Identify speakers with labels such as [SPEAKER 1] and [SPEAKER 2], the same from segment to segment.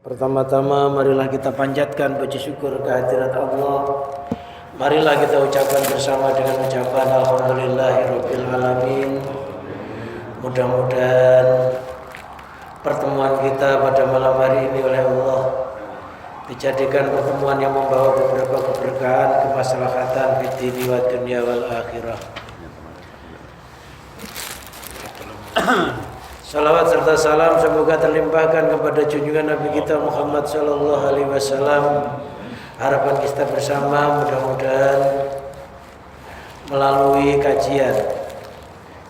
[SPEAKER 1] Pertama-tama marilah kita panjatkan puji syukur kehadirat Allah. Marilah kita ucapkan bersama dengan ucapan alhamdulillahirabbil alamin. Mudah-mudahan pertemuan kita pada malam hari ini oleh Allah dijadikan pertemuan yang membawa beberapa keberkahan, kemaslahatan fid dini wa dunya wal akhirah. Salawat serta salam semoga terlimpahkan kepada junjungan Nabi kita Muhammad sallallahu alaihi wasallam. Harapan kita bersama mudah-mudahan melalui kajian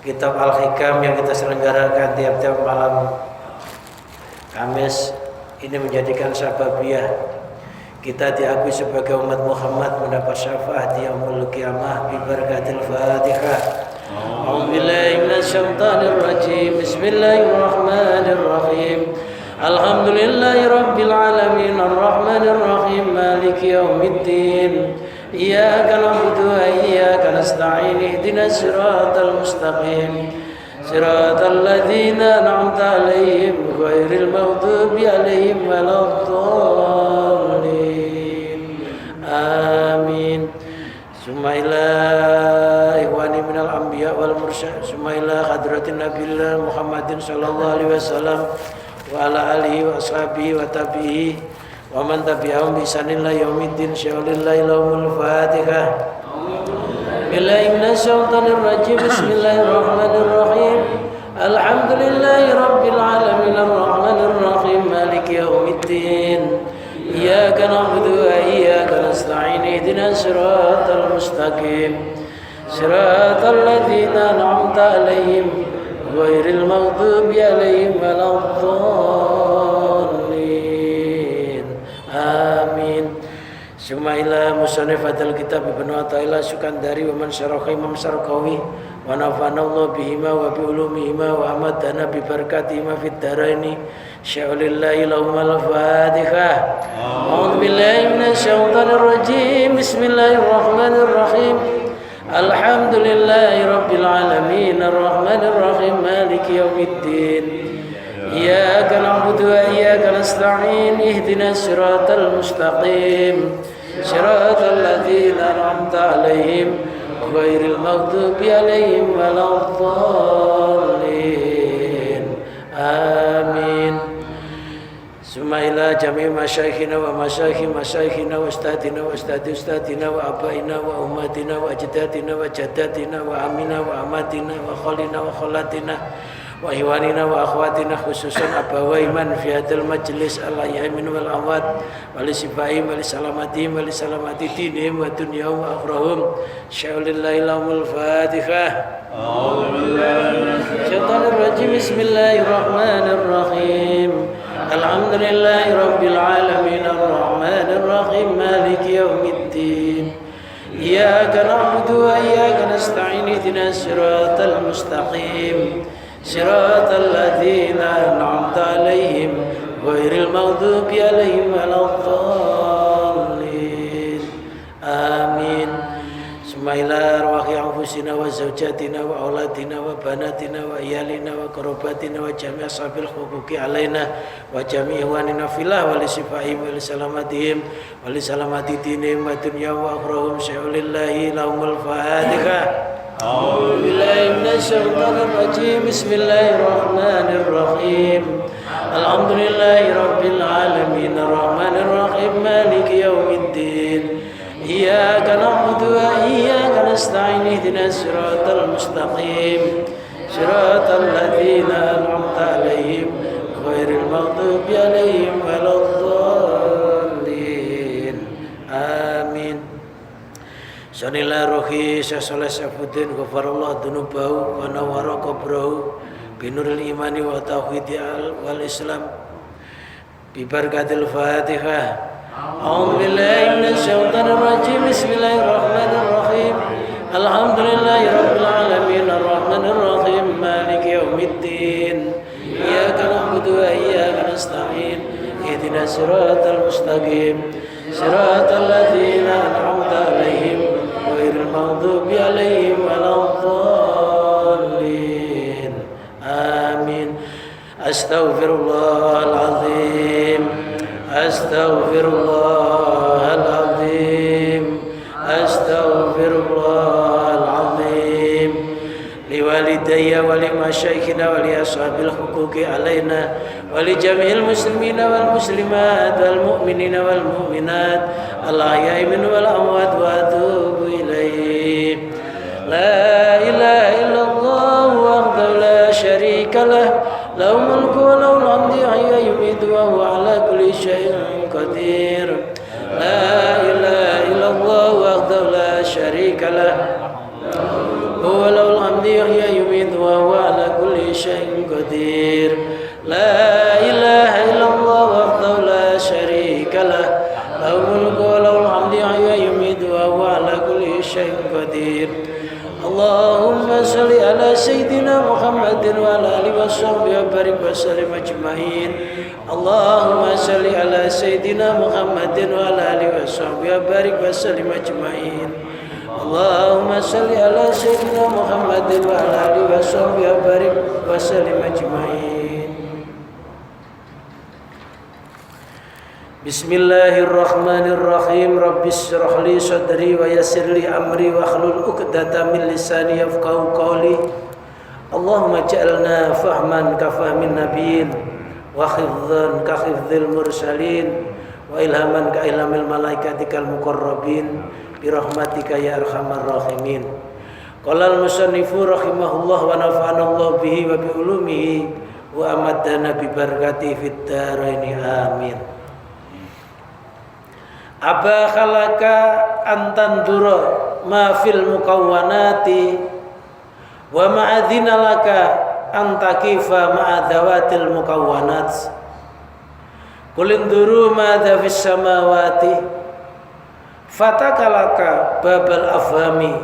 [SPEAKER 1] kitab Al-Hikam yang kita selenggarakan tiap-tiap malam Kamis ini menjadikan sababiyah kita diakui sebagai umat Muhammad mendapat syafaat di yaumul qiyamah bi barakatil Fatihah. أعوذ بالله من الشيطان الرجيم بسم الله الرحمن الرحيم الحمد لله رب العالمين الرحمن الرحيم مالك يوم الدين إياك نعبد وإياك نستعين اهدنا الصراط المستقيم صراط الذين أنعمت عليهم غير المغضوب عليهم ولا الضالين آمين ثم إلى إخواني من الأنبياء والمرسلين ثم إلى حضرة النبي محمد صلى الله عليه وسلم وعلى آله وأصحابه وتابعيه ومن تبعهم بإحسان إلى يوم الدين شهر الله لهم الفاتحة بالله من الشيطان الرجيم بسم الله الرحمن الرحيم الحمد لله رب العالمين الرحمن الرحيم مالك يوم الدين إياك نعبد وإياك نستعين اهدنا الصراط المستقيم صراط الذين أنعمت عليهم غير المغضوب عليهم ولا الضالين آمين ثم إلى مصنف الكتاب ابن عطاء السكندري ومن شرح إمام سرقاوي ونفعنا الله بهما وبعلومهما وأمدنا ببركاتهما في الدارين شاء لله لهم الفاتحة أعوذ بالله من الشيطان الرجيم بسم الله الرحمن الرحيم الحمد لله رب العالمين الرحمن الرحيم مالك يوم الدين إياك نعبد وإياك نستعين اهدنا الصراط المستقيم صراط الذين أنعمت عليهم غير المغضوب عليهم ولا الضالين آمين ثم إلى جميع مشايخنا ومشايخ مشايخنا واستاذنا واستاذ استاذنا وآبائنا وأمهاتنا وأجدادنا وجداتنا وعمنا وعماتنا وخالنا وخالاتنا وإخواننا وأخواتنا خصوصا أبوي من في هذا المجلس الأحياء منهم والأموات ولشفائهم ولسلامتهم ولسلامة دينهم ودنياهم وأخراهم شاء لله لهم الفاتحة أعوذ بالله من الشيطان الرجيم بسم الله الرحمن الرحيم الحمد لله رب العالمين الرحمن الرحيم مالك يوم الدين إياك نعبد وإياك نستعين اهدنا الصراط المستقيم صراط الذين أنعمت عليهم غير المغضوب عليهم ولا الضالين آمين ثم إلى أرواح أنفسنا وزوجاتنا وأولادنا وبناتنا وعيالنا وقرباتنا وجميع أصحاب الحقوق علينا وجميع إخواننا في الله ولشفائهم ولسلامتهم ولسلامة دينهم ودنياهم وأخراهم شاء لله لهم الفاتحة أعوذ بالله من الشيطان الرجيم بسم الله الرحمن الرحيم الحمد لله رب العالمين الرحمن الرحيم مالك يوم الدين إياك نعبد وإياك نستعين اهدنا الصراط المستقيم صراط الذين أنعمت عليهم غير المغضوب عليهم ولا الضالين آمين Sanillah rohi Syekh Syafuddin ghafarallahu dunubahu wa nawwara qabrahu binuril imani wa tauhidi wal islam bi barakatil Fatihah. A'udzu billahi minasy syaithanir rajim. Bismillahirrahmanir rahim. Alhamdulillahi rabbil alamin arrahmanir rahim maliki yaumiddin. Iyyaka na'budu wa iyyaka nasta'in. Ihdinas siratal mustaqim. Siratal ladzina an'amta 'alaihim ghairil maghdubi 'alaihim waladdallin. Amin. Astaghfirullahalazim. Astaghfirullahal azim. Astaghfirullahal azim. Liwalidayya wa limasyayikhina wa li ashabil huquqi alaina wa li jami'il muslimina wal muslimat wal mu'minina wal mu'minat al ahya'i minhum wal amwat wa atubu ilaih. La ilaha illallah wahdahu la syarika lah, lahul mulku wa lahul hamdu wa yumiitu wa huwa ala kulli syai'in qadir. La ilaha illallah wahdahu la syarika lah, huwa lahul hamdu wa yumiitu wa huwa ala kulli syai'in qadir. La ilaha illallah wahdahu la syarika lah, lahul mulku wa lahul hamdu wa yumiitu wa huwa ala kulli syai'in qadir. Allahumma salli ala sayyidina Muhammadin wa ala alihi wa sahbihi wa barik wa sallim ajma'in. Allahumma salli ala sayyidina Muhammadin wa ala alihi wa sahbihi wa barik wa sallim ajma'in. Allahumma salli ala sayyidina Muhammadin wa ala alihi wa sahbihi wa barik wa sallim ajma'in. Bismillahirrahmanirrahim. Rabbis shrah li sadri wa yassir li amri wa hlul 'uqdatam min lisani yafqahu qawli. Allahumma ja'alna fahman ka fahmin nabiyyin wa hifdzan ka hifdzil mursalin wa ilhaman ka ilhamil malaikatikal muqarrabin bi rahmatika ya arhamar rahimin. Qala al-musannifu rahimahullah wa nafa'ana Allah bihi wa bi ulumihi wa amadana bi barakatihi fid dharain amin. Aba khalaka antandura ma fil mukawwanati wa ma'adina laka antakifa ma'adawatil mukawwanat. Kulinduru ma'adha fis samawati fatakalaka babal afhami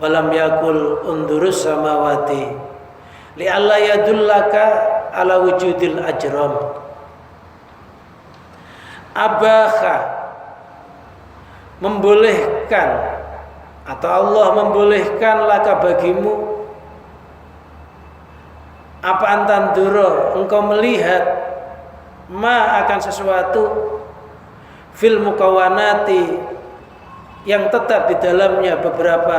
[SPEAKER 1] walam yakul undurus samawati li'alla yadullaka ala wujudil ajram. Abakha membolehkan atau Allah membolehkan laka bagimu apa antandura engkau melihat ma akan sesuatu fil mukawwanati yang tetap di dalamnya beberapa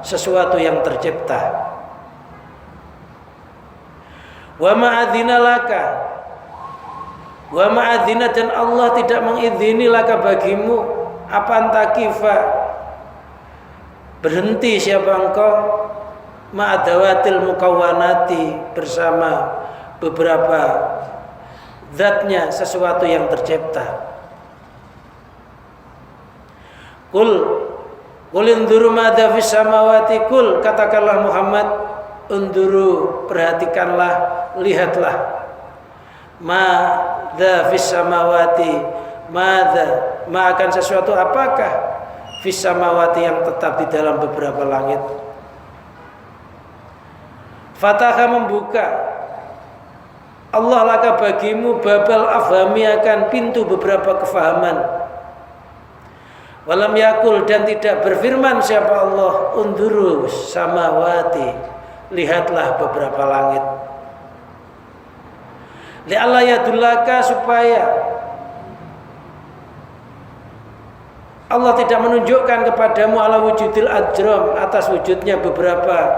[SPEAKER 1] sesuatu yang tercipta. Wa ma'adzina laka, wa ma'adzina, dan Allah tidak mengizini laka bagimu apa antakifa berhenti siapa engkau ma'adawatil mukawwanati bersama beberapa zatnya sesuatu yang tercipta. Kul induru ma'adha fis samawati, kul katakanlah Muhammad, unduru perhatikanlah, lihatlah ma'adha fis samawati, ma'adha ma akan sesuatu apakah fis samawati yang tetap di dalam beberapa langit. Fataha membuka Allah laka bagimu babal afhami akan pintu beberapa kefahaman. Walam yakul, dan tidak berfirman siapa Allah unduru samawati, lihatlah beberapa langit. Li'alla yadullaka, supaya Allah tidak menunjukkan kepadamu ala wujudil ajram, atas wujudnya beberapa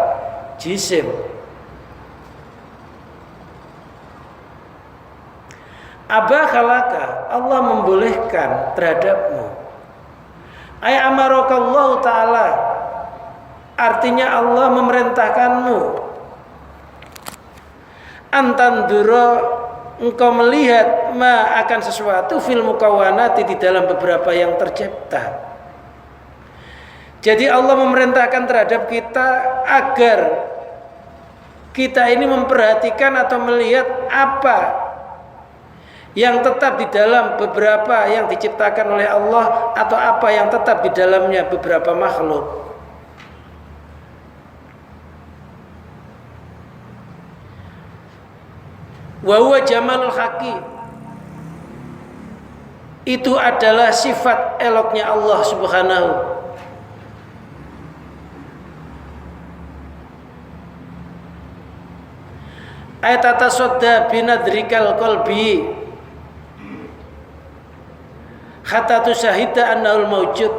[SPEAKER 1] jisim. Aba khalaka, Allah membolehkan terhadapmu. Ay amarakallahu ta'ala, artinya Allah memerintahkanmu. Antandura, engkau melihat ma akan sesuatu fil mukawwanati, di dalam beberapa yang tercipta. Jadi Allah memerintahkan terhadap kita agar kita ini memperhatikan atau melihat apa yang tetap di dalam beberapa yang diciptakan oleh Allah, atau apa yang tetap di dalamnya beberapa makhluk. Wa huwa jamalul haqi, itu adalah sifat eloknya Allah Subhanahu. Ayat tatasodda binadrikal qalbi, hatta tusyahida annahul mawjud.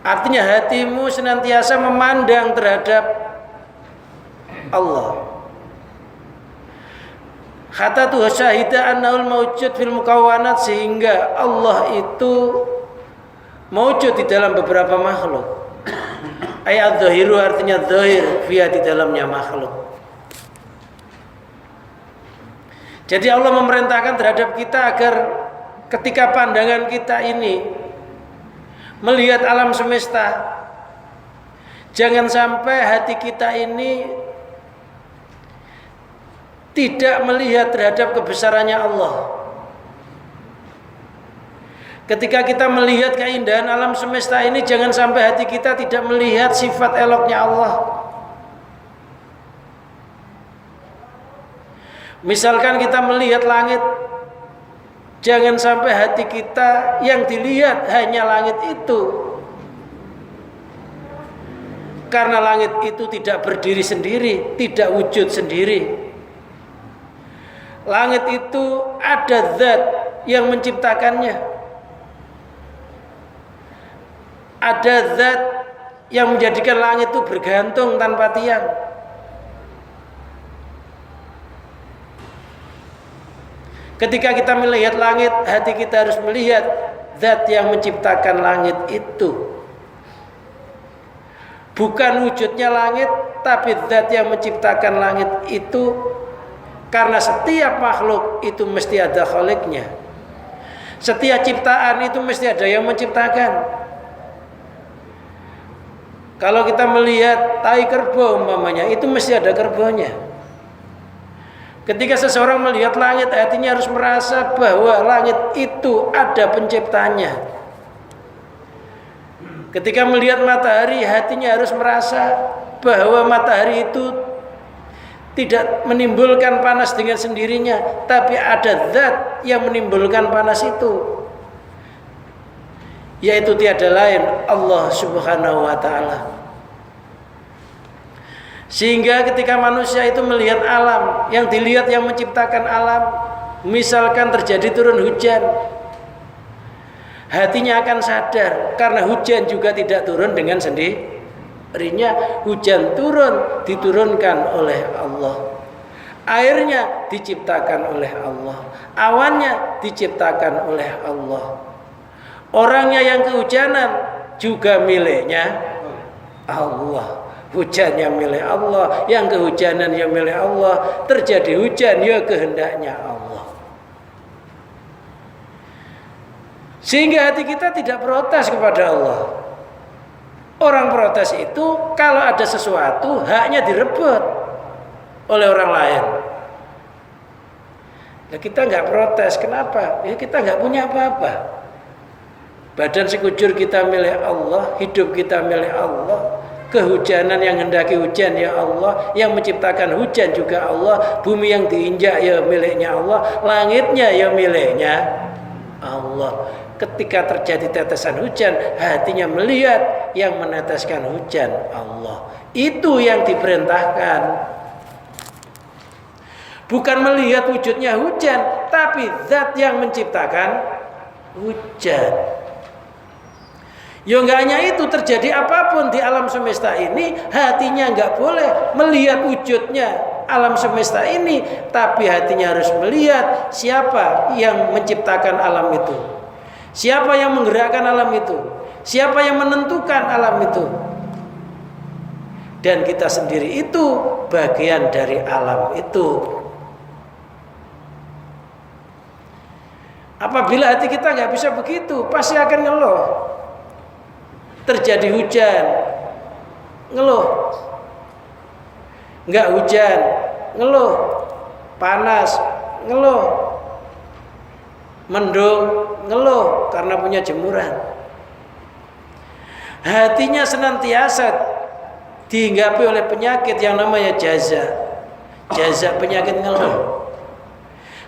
[SPEAKER 1] Artinya hatimu senantiasa memandang terhadap Allah. Hatta tusyahida annahul mawjud fil mukawwanat, sehingga Allah itu mawjud di dalam beberapa makhluk. Ayat dhahiru artinya dhahir fiha, di dalamnya makhluk. Jadi Allah memerintahkan terhadap kita agar ketika pandangan kita ini melihat alam semesta, jangan sampai hati kita ini tidak melihat terhadap kebesarannya Allah. Ketika kita melihat keindahan alam semesta ini, jangan sampai hati kita tidak melihat sifat eloknya Allah. Misalkan kita melihat langit, jangan sampai hati kita yang dilihat hanya langit itu. Karena langit itu tidak berdiri sendiri, tidak wujud sendiri. Langit itu ada zat yang menciptakannya. Ada zat yang menjadikan langit itu bergantung tanpa tiang. Ketika kita melihat langit, hati kita harus melihat zat yang menciptakan langit itu. Bukan wujudnya langit, tapi zat yang menciptakan langit itu. Karena setiap makhluk itu mesti ada khaliknya. Setiap ciptaan itu mesti ada yang menciptakan. Kalau kita melihat tai kerbau umpamanya, itu mesti ada kerbaunya. Ketika seseorang melihat langit, hatinya harus merasa bahwa langit itu ada penciptanya. Ketika melihat matahari, hatinya harus merasa bahwa matahari itu tidak menimbulkan panas dengan sendirinya, tapi ada zat yang menimbulkan panas itu, yaitu tiada lain Allah Subhanahu wa ta'ala. Sehingga ketika manusia itu melihat alam, yang dilihat yang menciptakan alam, misalkan terjadi turun hujan, hatinya akan sadar, karena hujan juga tidak turun dengan sendirinya. Hujan turun diturunkan oleh Allah, airnya diciptakan oleh Allah, awannya diciptakan oleh Allah, orangnya yang kehujanan juga miliknya Allah. Hujannya milik Allah, yang kehujanan yang milik Allah, terjadi hujan ya kehendaknya Allah. Sehingga hati kita tidak protes kepada Allah. Orang protes itu kalau ada sesuatu haknya direbut oleh orang lain. Nah, kita nggak protes, kenapa? Ya kita nggak punya apa-apa. Badan sekujur kita milik Allah, hidup kita milik Allah. Kehujanan yang hendaki hujan ya Allah, yang menciptakan hujan juga Allah, bumi yang diinjak ya miliknya Allah, langitnya ya miliknya Allah. Ketika terjadi tetesan hujan, hatinya melihat yang meneteskan hujan Allah. Itu yang diperintahkan. Bukan melihat wujudnya hujan, tapi zat yang menciptakan hujan. Ya enggak hanya itu, terjadi apapun di alam semesta ini, hatinya enggak boleh melihat wujudnya alam semesta ini, tapi hatinya harus melihat siapa yang menciptakan alam itu, siapa yang menggerakkan alam itu, siapa yang menentukan alam itu. Dan kita sendiri itu bagian dari alam itu. Apabila hati kita enggak bisa begitu, pasti akan ngeluh. Terjadi hujan, ngeluh. Enggak hujan, ngeluh. Panas, ngeluh. Mendung, ngeluh karena punya jemuran. Hatinya senantiasa dihinggapi oleh penyakit yang namanya jaza. Jaza penyakit ngeluh.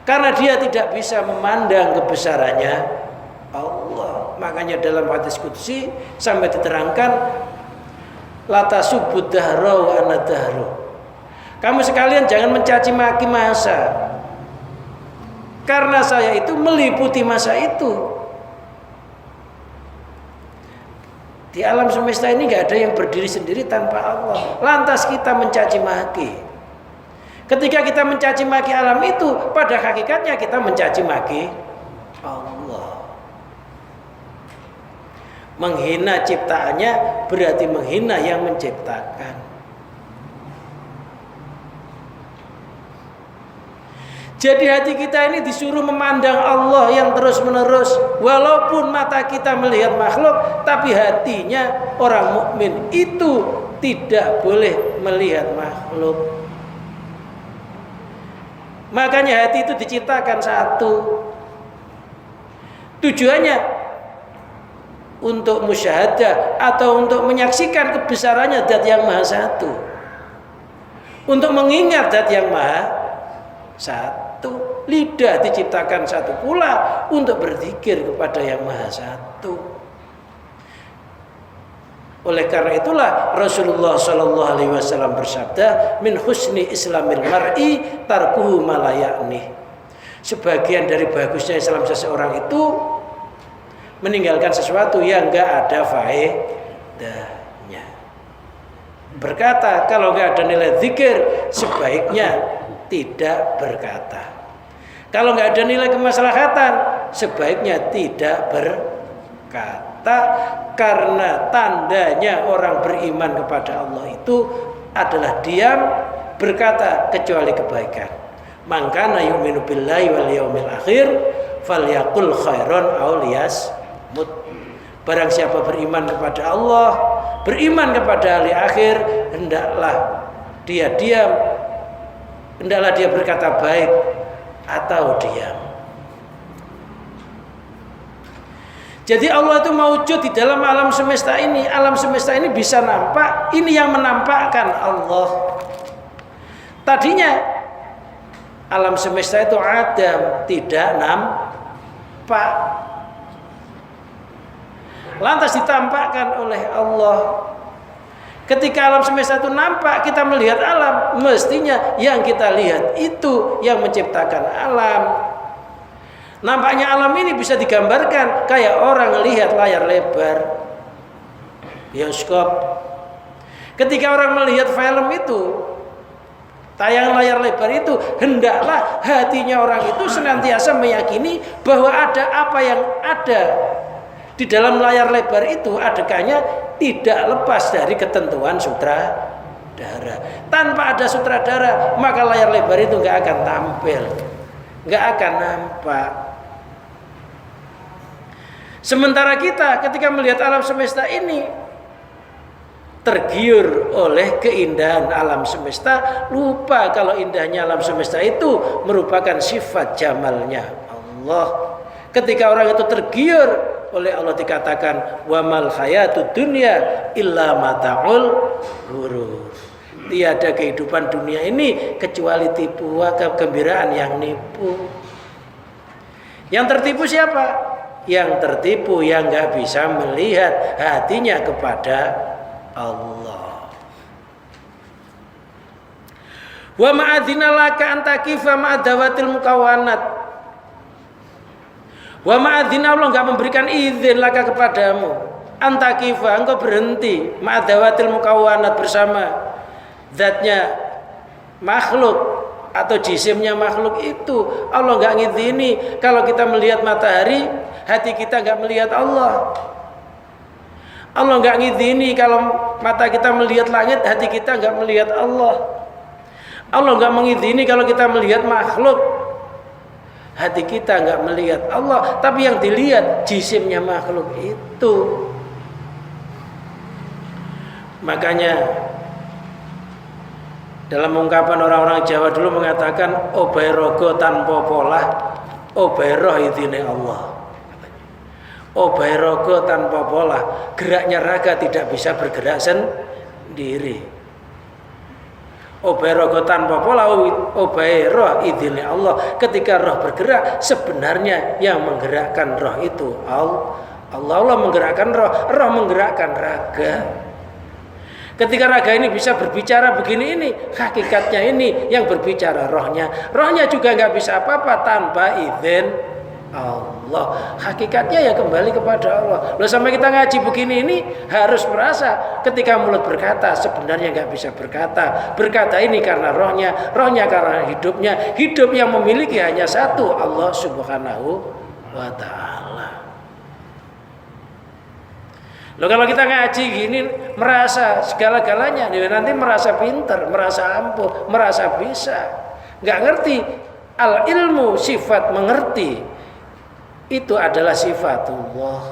[SPEAKER 1] Karena dia tidak bisa memandang kebesarannya Allah. Makanya dalam hadis qudsi sampai diterangkan, La tasubud dahra wa ana dahru. Kamu sekalian jangan mencaci maki masa. Karena saya itu meliputi masa itu. Di alam semesta ini nggak ada yang berdiri sendiri tanpa Allah. Lantas kita mencaci maki. Ketika kita mencaci maki alam itu, pada hakikatnya kita mencaci maki Allah. Menghina ciptaannya berarti menghina yang menciptakan. Jadi hati kita ini disuruh memandang Allah yang terus menerus. Walaupun mata kita melihat makhluk, tapi hatinya orang mukmin itu tidak boleh melihat makhluk. Makanya hati itu diciptakan satu. Tujuannya untuk musyahadah atau untuk menyaksikan kebesarannya Zat yang Maha Satu. Untuk mengingat Zat yang Maha Satu. Lidah diciptakan satu pula untuk berzikir kepada yang Maha Satu. Oleh karena itulah Rasulullah Shallallahu Alaihi Wasallam bersabda, min husni islamil mar'i tarkuhu malayakni. Sebagian dari bagusnya Islam seseorang itu meninggalkan sesuatu yang enggak ada faedahnya. Berkata kalau enggak ada nilai zikir, sebaiknya tidak berkata. Kalau enggak ada nilai kemaslahatan, sebaiknya tidak berkata. Karena tandanya orang beriman kepada Allah itu adalah diam, berkata kecuali kebaikan. Man kana yu'minu billahi wal yaumil akhir falyaqul khairan aw liyasmut. Barang siapa beriman kepada Allah, beriman kepada hari akhir, hendaklah dia diam, hendaklah dia berkata baik atau diam. Jadi Allah itu mewujud di dalam alam semesta ini. Alam semesta ini bisa nampak. Ini yang menampakkan Allah. Tadinya alam semesta itu adam, tidak nampak. Lantas ditampakkan oleh Allah. Ketika alam semesta itu nampak, kita melihat alam. Mestinya yang kita lihat itu yang menciptakan alam. Nampaknya alam ini bisa digambarkan kayak orang lihat layar lebar, bioskop. Ketika orang melihat film itu, tayangan layar lebar itu, hendaklah hatinya orang itu senantiasa meyakini bahwa ada apa yang ada di dalam layar lebar itu, adegannya tidak lepas dari ketentuan sutradara. Tanpa ada sutradara, maka layar lebar itu nggak akan tampil, nggak akan nampak. Sementara kita ketika melihat alam semesta ini tergiur oleh keindahan alam semesta, lupa kalau indahnya alam semesta itu merupakan sifat jamalnya Allah. Ketika orang itu tergiur oleh Allah, dikatakan wa mal hayatud dunya illa mata'ul ghurur. Tiada kehidupan dunia ini kecuali tipuan kegembiraan yang nipu. Yang tertipu siapa? Yang tertipu yang nggak bisa melihat hatinya kepada Allah. Wa ma'adzina laka antakifa ma'adawatil mukawanat. Wa ma'adzina, Allah nggak memberikan izin laka kepadamu antakifa, engkau berhenti ma'adawatil mukawanat, bersama zatnya makhluk atau jisimnya makhluk itu. Allah nggak ngizini kalau kita melihat matahari, hati kita nggak melihat Allah. Allah nggak ngizini kalau mata kita melihat langit, hati kita nggak melihat Allah. Allah nggak mengizini kalau kita melihat makhluk, hati kita nggak melihat Allah. Tapi yang dilihat jisimnya makhluk itu. Makanya dalam ungkapan orang-orang Jawa dulu mengatakan obai rogo tanpa pola, obai roh izine Allah. Obai rogo tanpa pola, geraknya raga tidak bisa bergerak sendiri. Obai rogo tanpa pola, obai roh izine Allah. Ketika roh bergerak, sebenarnya yang menggerakkan roh itu Allah. Allah menggerakkan roh, roh menggerakkan raga. Ketika raga ini bisa berbicara begini, ini hakikatnya ini yang berbicara rohnya. Rohnya juga nggak bisa apa-apa tanpa izin Allah. Hakikatnya ya kembali kepada Allah. Loh, sampai kita ngaji begini ini harus merasa ketika mulut berkata sebenarnya nggak bisa berkata. Berkata ini karena rohnya, rohnya karena hidupnya. Hidup yang memiliki hanya satu, Allah Subhanahu wa Ta'ala. Loh, kalau kita ngaji gini merasa segala-galanya, nanti merasa pintar, merasa ampuh, merasa bisa. Nggak ngerti. Al ilmu sifat mengerti itu adalah sifatullah.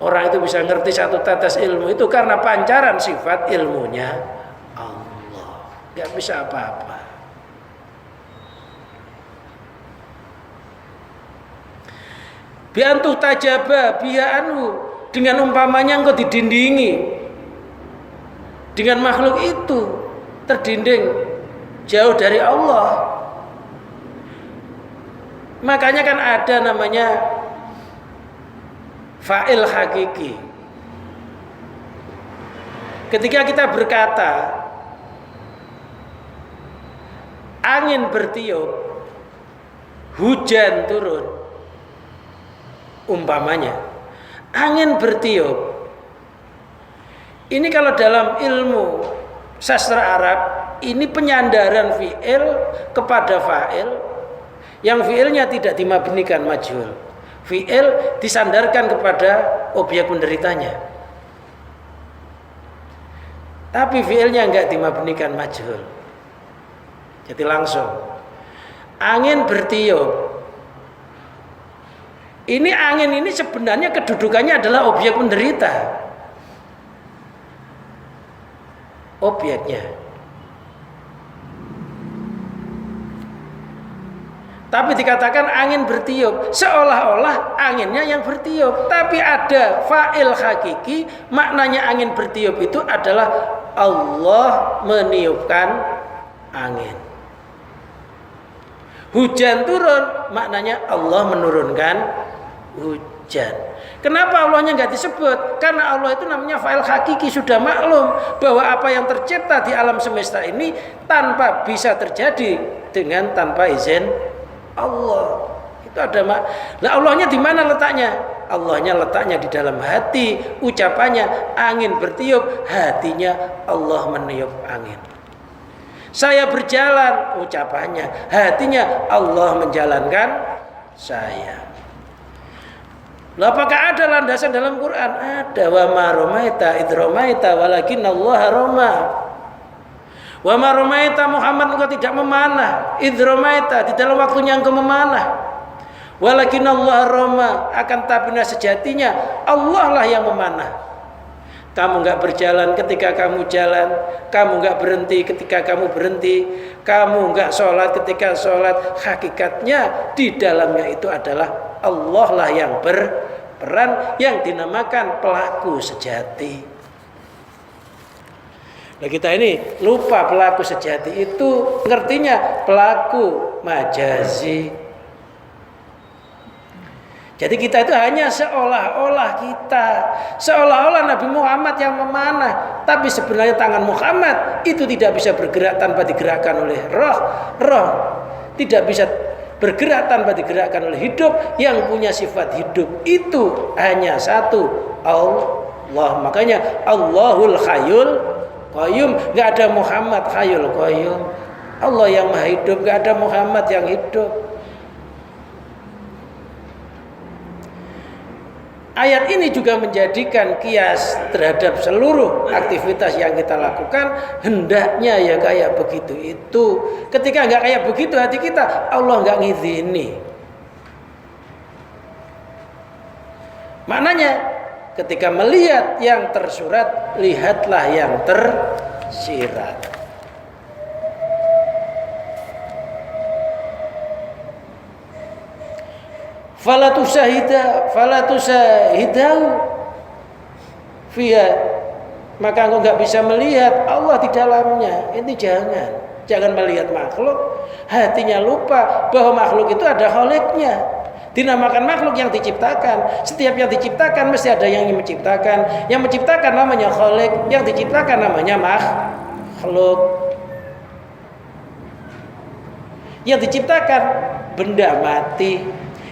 [SPEAKER 1] Orang itu bisa ngerti satu tetes ilmu itu karena pancaran sifat ilmunya Allah. Nggak bisa apa-apa. Biantuh tajaba bi'anhu, dengan umpamanya engkau didindingi dengan makhluk itu, terdinding jauh dari Allah. Makanya kan ada namanya fa'il hakiki. Ketika kita berkata angin bertiup, hujan turun, umpamanya angin bertiup, ini kalau dalam ilmu sastra Arab ini penyandaran fi'il kepada fa'il, yang fi'ilnya tidak dimabnikan majhul. Fi'il disandarkan kepada objek penderitanya, tapi fi'ilnya enggak dimabnikan majhul. Jadi langsung angin bertiup. Ini angin ini sebenarnya kedudukannya adalah objek penderita. Objeknya. Tapi dikatakan angin bertiup, seolah-olah anginnya yang bertiup. Tapi ada fa'il hakiki, maknanya angin bertiup itu adalah Allah meniupkan angin. Hujan turun, maknanya Allah menurunkan hujan. Kenapa Allahnya nggak disebut? Karena Allah itu namanya fa'il hakiki, sudah maklum bahwa apa yang tercipta di alam semesta ini tanpa bisa terjadi dengan tanpa izin Allah. Itu ada lah, Allahnya di mana letaknya? Allahnya letaknya di dalam hati. Ucapannya angin bertiup, hatinya Allah meniup angin. Saya berjalan, ucapannya, hatinya Allah menjalankan saya. Lalu apakah ada landasan dalam Quran? Ada. Wa ma ramaita id ramaita walakinallaha rama. Wa ma ramaita, Muhammad engkau tidak memanah, id ramaita, di dalam waktunya engkau memanah. Walakinallaha rama, akan tapi sejatinya Allah lah yang memanah. Kamu enggak berjalan ketika kamu jalan, kamu enggak berhenti ketika kamu berhenti, kamu enggak sholat ketika sholat. Hakikatnya di dalamnya itu adalah Allah lah yang berperan, yang dinamakan pelaku sejati. Nah, kita ini lupa pelaku sejati itu ngertinya pelaku majazi. Jadi kita itu hanya seolah-olah Nabi Muhammad yang memanah, tapi sebenarnya tangan Muhammad itu tidak bisa bergerak tanpa digerakkan oleh roh. Roh tidak bisa bergerak tanpa digerakkan oleh hidup. Yang punya sifat hidup itu hanya satu, Allah. Makanya Allahul Hayyul Qayyum. Gak ada Muhammad Hayyul Qayyum. Allah yang maha hidup, gak ada Muhammad yang hidup. Ayat ini juga menjadikan kias terhadap seluruh aktivitas yang kita lakukan. Hendaknya ya kayak begitu itu. Ketika nggak kayak begitu hati kita, Allah nggak ngizini. Maknanya ketika melihat yang tersurat, lihatlah yang tersirat. Fala tusahidahu fiha, maka engkau nggak bisa melihat Allah di dalamnya. Ini jangan melihat makhluk, hatinya lupa bahwa makhluk itu ada kholiknya. Dinamakan makhluk yang diciptakan. Setiap yang diciptakan mesti ada yang menciptakan. Yang menciptakan namanya khalik, yang diciptakan namanya makhluk. Yang diciptakan benda mati,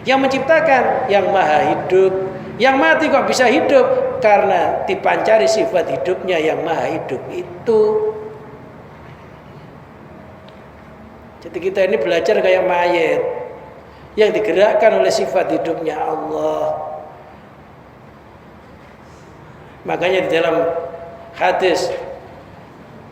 [SPEAKER 1] yang menciptakan yang maha hidup. Yang mati kok bisa hidup? Karena dipancari sifat hidupnya yang maha hidup itu. Jadi kita ini belajar kayak mayat yang digerakkan oleh sifat hidupnya Allah. Makanya di dalam hadis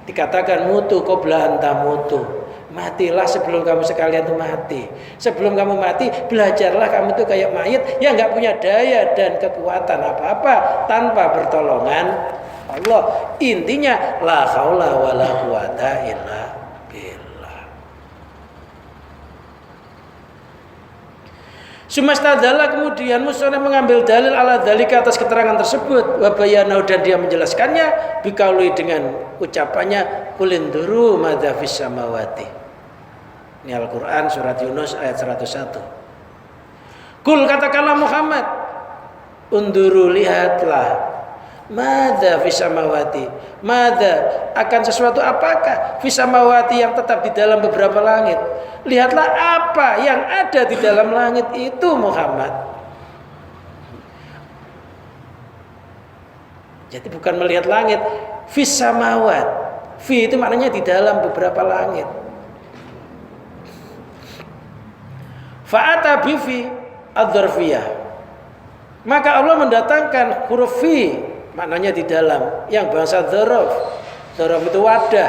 [SPEAKER 1] dikatakan mutu qabla anta mutu. Matilah sebelum kamu sekalian itu mati. Sebelum kamu mati, belajarlah kamu itu kayak mayat yang nggak punya daya dan kekuatan apa-apa tanpa pertolongan Allah. Intinya la haula wala quwata illa billah. Sumastadalla, kemudian musoneh mengambil dalil ala dzalika atas keterangan tersebut, wa bayanau, dan dia menjelaskannya bikauli dengan ucapannya kulinduru madza fis samawati. Ini Al-Quran surat Yunus ayat 101. Kul, katakanlah Muhammad, unduru, lihatlah, madza fis samawati, madza, akan sesuatu apakah fis samawati, yang tetap di dalam beberapa langit. Lihatlah apa yang ada di dalam langit itu Muhammad. Jadi bukan melihat langit, fis samawat, fi itu maknanya di dalam beberapa langit. Fa'ata bifi ad-dzarfiyah, maka Allah mendatangkan huruf fi, maknanya di dalam, yang bahasa dzaraf. Dzaraf itu wadah.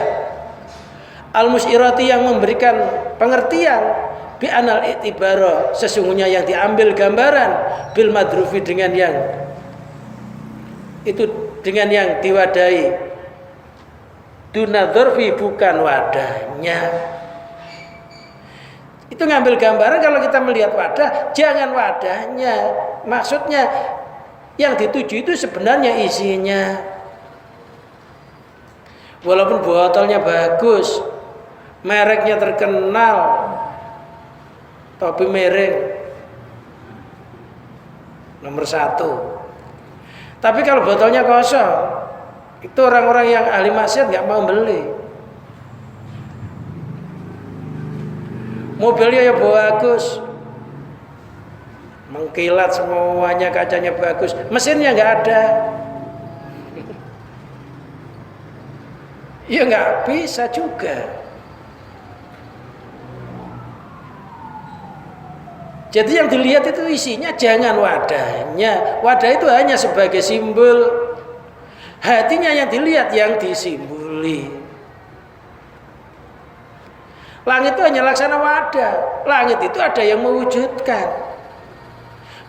[SPEAKER 1] Al-musyirati, yang memberikan pengertian, bi anal i'tibara, sesungguhnya yang diambil gambaran, bil madrufi, dengan yang itu, dengan yang diwadahi, duna dzarfi, bukan wadahnya. Itu ngambil gambaran. Kalau kita melihat wadah, jangan wadahnya. Maksudnya yang dituju itu sebenarnya isinya. Walaupun botolnya bagus, mereknya terkenal, topi merek nomor 1, tapi kalau botolnya kosong, itu orang-orang yang ahli maksiat nggak mau beli. Mobilnya ya bagus, mengkilat semuanya, kacanya bagus, mesinnya nggak ada, ya nggak bisa juga. Jadi yang dilihat itu isinya, jangan wadahnya. Wadah itu hanya sebagai simbol. Hatinya yang dilihat, yang disimboli. Langit itu hanya laksana wadah. Langit itu ada yang mewujudkan.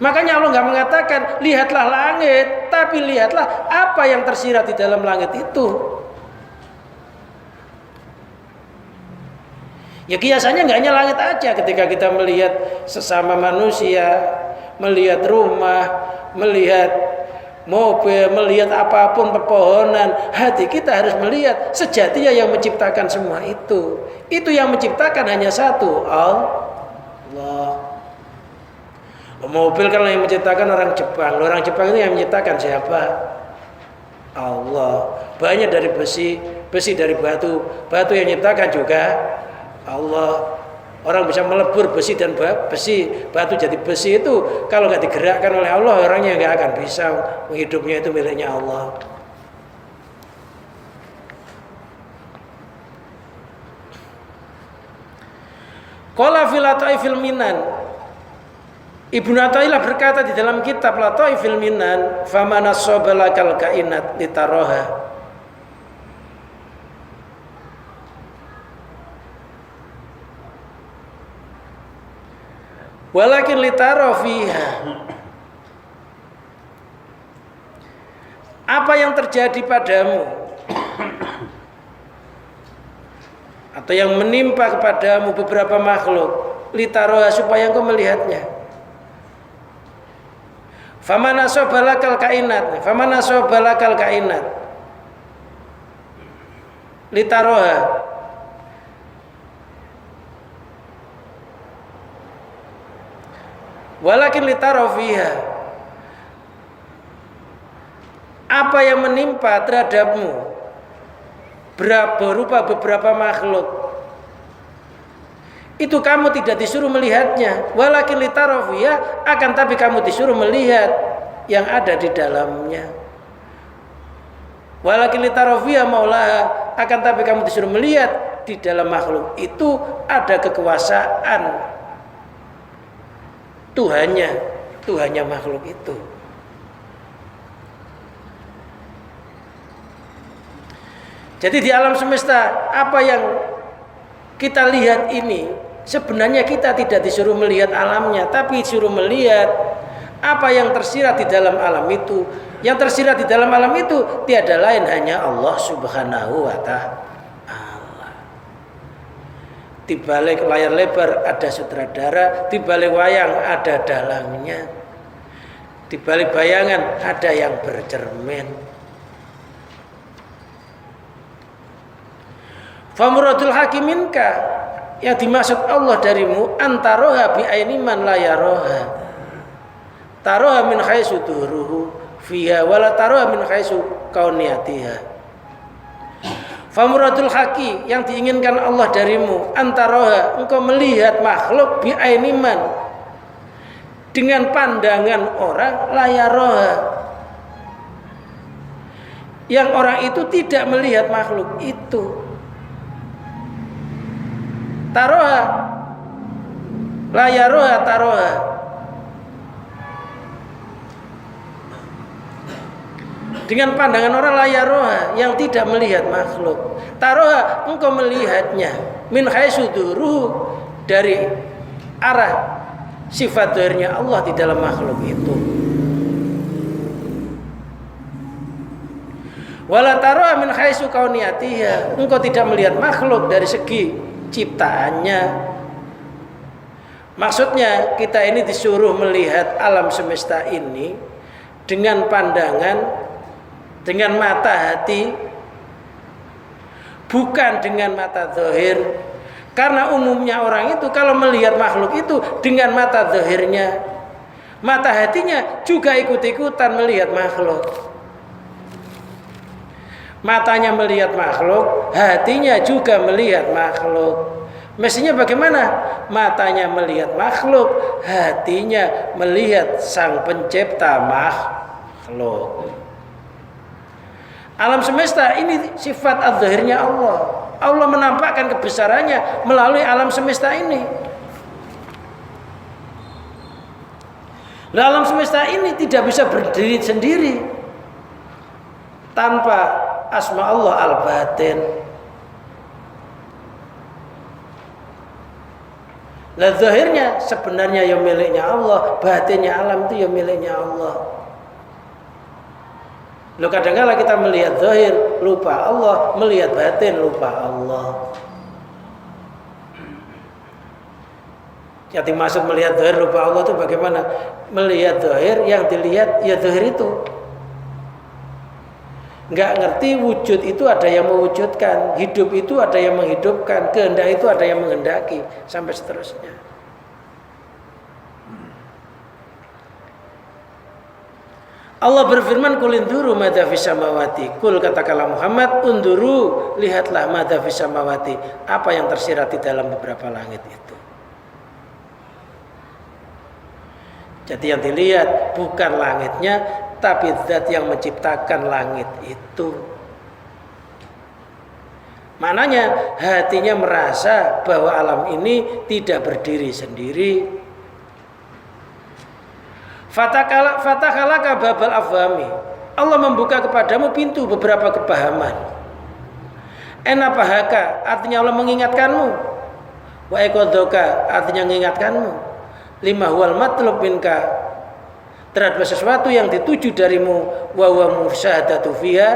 [SPEAKER 1] Makanya Allah nggak mengatakan lihatlah langit, tapi lihatlah apa yang tersirat di dalam langit itu. Ya biasanya nggak hanya langit aja. Ketika kita melihat sesama manusia, melihat rumah, melihat mobil, melihat apapun, pepohonan, hati kita harus melihat sejatinya yang menciptakan semua itu. Itu yang menciptakan hanya satu, Allah. Mobil kan yang menciptakan orang Jepang. Orang Jepang itu yang menciptakan siapa? Allah. Banyak dari besi, besi dari batu, batu yang menciptakan juga Allah. Orang bisa melebur besi dan besi, batu jadi besi itu kalau nggak digerakkan oleh Allah, orangnya nggak akan bisa. Hidupnya itu miliknya Allah. Qala fil Lataifil Minan, Ibnu Athaillah berkata di dalam kitab Lataifil Minan, famana sabalakal kainat litaroha, walakin litaro fiha, apa yang terjadi padamu atau yang menimpa kepadamu beberapa makhluk, litaroha, supaya engkau melihatnya. Famana sabalakal kainat, famana sabalakal kainat litaroha, Walakin litarafiha, apa yang menimpa terhadapmu berupa beberapa makhluk, itu kamu tidak disuruh melihatnya. Walakin litarafiha, akan tapi kamu disuruh melihat yang ada di dalamnya. Walakin litarafiha maulaha, akan tapi kamu disuruh melihat di dalam makhluk itu ada kekuasaan Tuhannya makhluk itu. Jadi di alam semesta apa yang kita lihat ini sebenarnya kita tidak disuruh melihat alamnya, tapi disuruh melihat apa yang tersirat di dalam alam itu. Yang tersirat di dalam alam itu tiada lain hanya Allah Subhanahu wa ta'ala. Di balik layar lebar ada sutradara, di balik wayang ada dalangnya, di balik bayangan ada yang bercermin. Famuradul hakiminka, yang dimaksud Allah darimu, antaroha bi'aini man la yaroha, taroha min khaisu duruhu fiha wala taroha min khaisu kauniyatiha. Famuradul haki, yang diinginkan Allah darimu, antaroha, engkau melihat makhluk bi'aini man, dengan pandangan orang layaroha, yang orang itu tidak melihat makhluk itu. Taroha layaroha taroha, dengan pandangan orang layaroha, yang tidak melihat makhluk. Taroha, engkau melihatnya min khaisu duruhu, dari arah sifat zahirnya Allah di dalam makhluk itu. Wala taroha min khaisu kauniyatiha, engkau tidak melihat makhluk dari segi ciptaannya. Maksudnya kita ini disuruh melihat alam semesta ini dengan pandangan, dengan mata hati, bukan dengan mata zahir. Karena umumnya orang itu kalau melihat makhluk itu dengan mata zahirnya, mata hatinya juga ikut-ikutan melihat makhluk. Matanya melihat makhluk, hatinya juga melihat makhluk. Mestinya bagaimana? Matanya melihat makhluk, hatinya melihat sang pencipta makhluk. Alam semesta ini sifat az-zahirnya Allah. Allah menampakkan kebesarannya melalui alam semesta ini. Nah, alam semesta ini tidak bisa berdiri sendiri tanpa asma Allah al-batin. Nah, zahirnya sebenarnya yang miliknya Allah, batinnya alam itu yang miliknya Allah. Loh, kadang-kadang kita melihat zahir lupa Allah, melihat batin lupa Allah. Yang dimaksud melihat zahir lupa Allah itu bagaimana? Melihat zahir, yang dilihat ya zahir itu. Enggak ngerti wujud itu ada yang mewujudkan, hidup itu ada yang menghidupkan, kehendak itu ada yang menghendaki, sampai seterusnya. Allah berfirman, kul induru madza fis samawati. Kul, katakanlah Muhammad, unduru, lihatlah madza fis samawati, apa yang tersirat di dalam beberapa langit itu. Jadi yang dilihat bukan langitnya, tapi zat yang menciptakan langit itu. Maknanya hatinya merasa bahwa alam ini tidak berdiri sendiri. Fatahalaka babal afhami, Allah membuka kepadamu pintu beberapa kepahaman. Enapahaka, artinya Allah mengingatkanmu. Wa iqadzoka, artinya mengingatkanmu. Lima huwal matlub minka, terhadap sesuatu yang dituju darimu. Wa huwa musyahadatu fiha,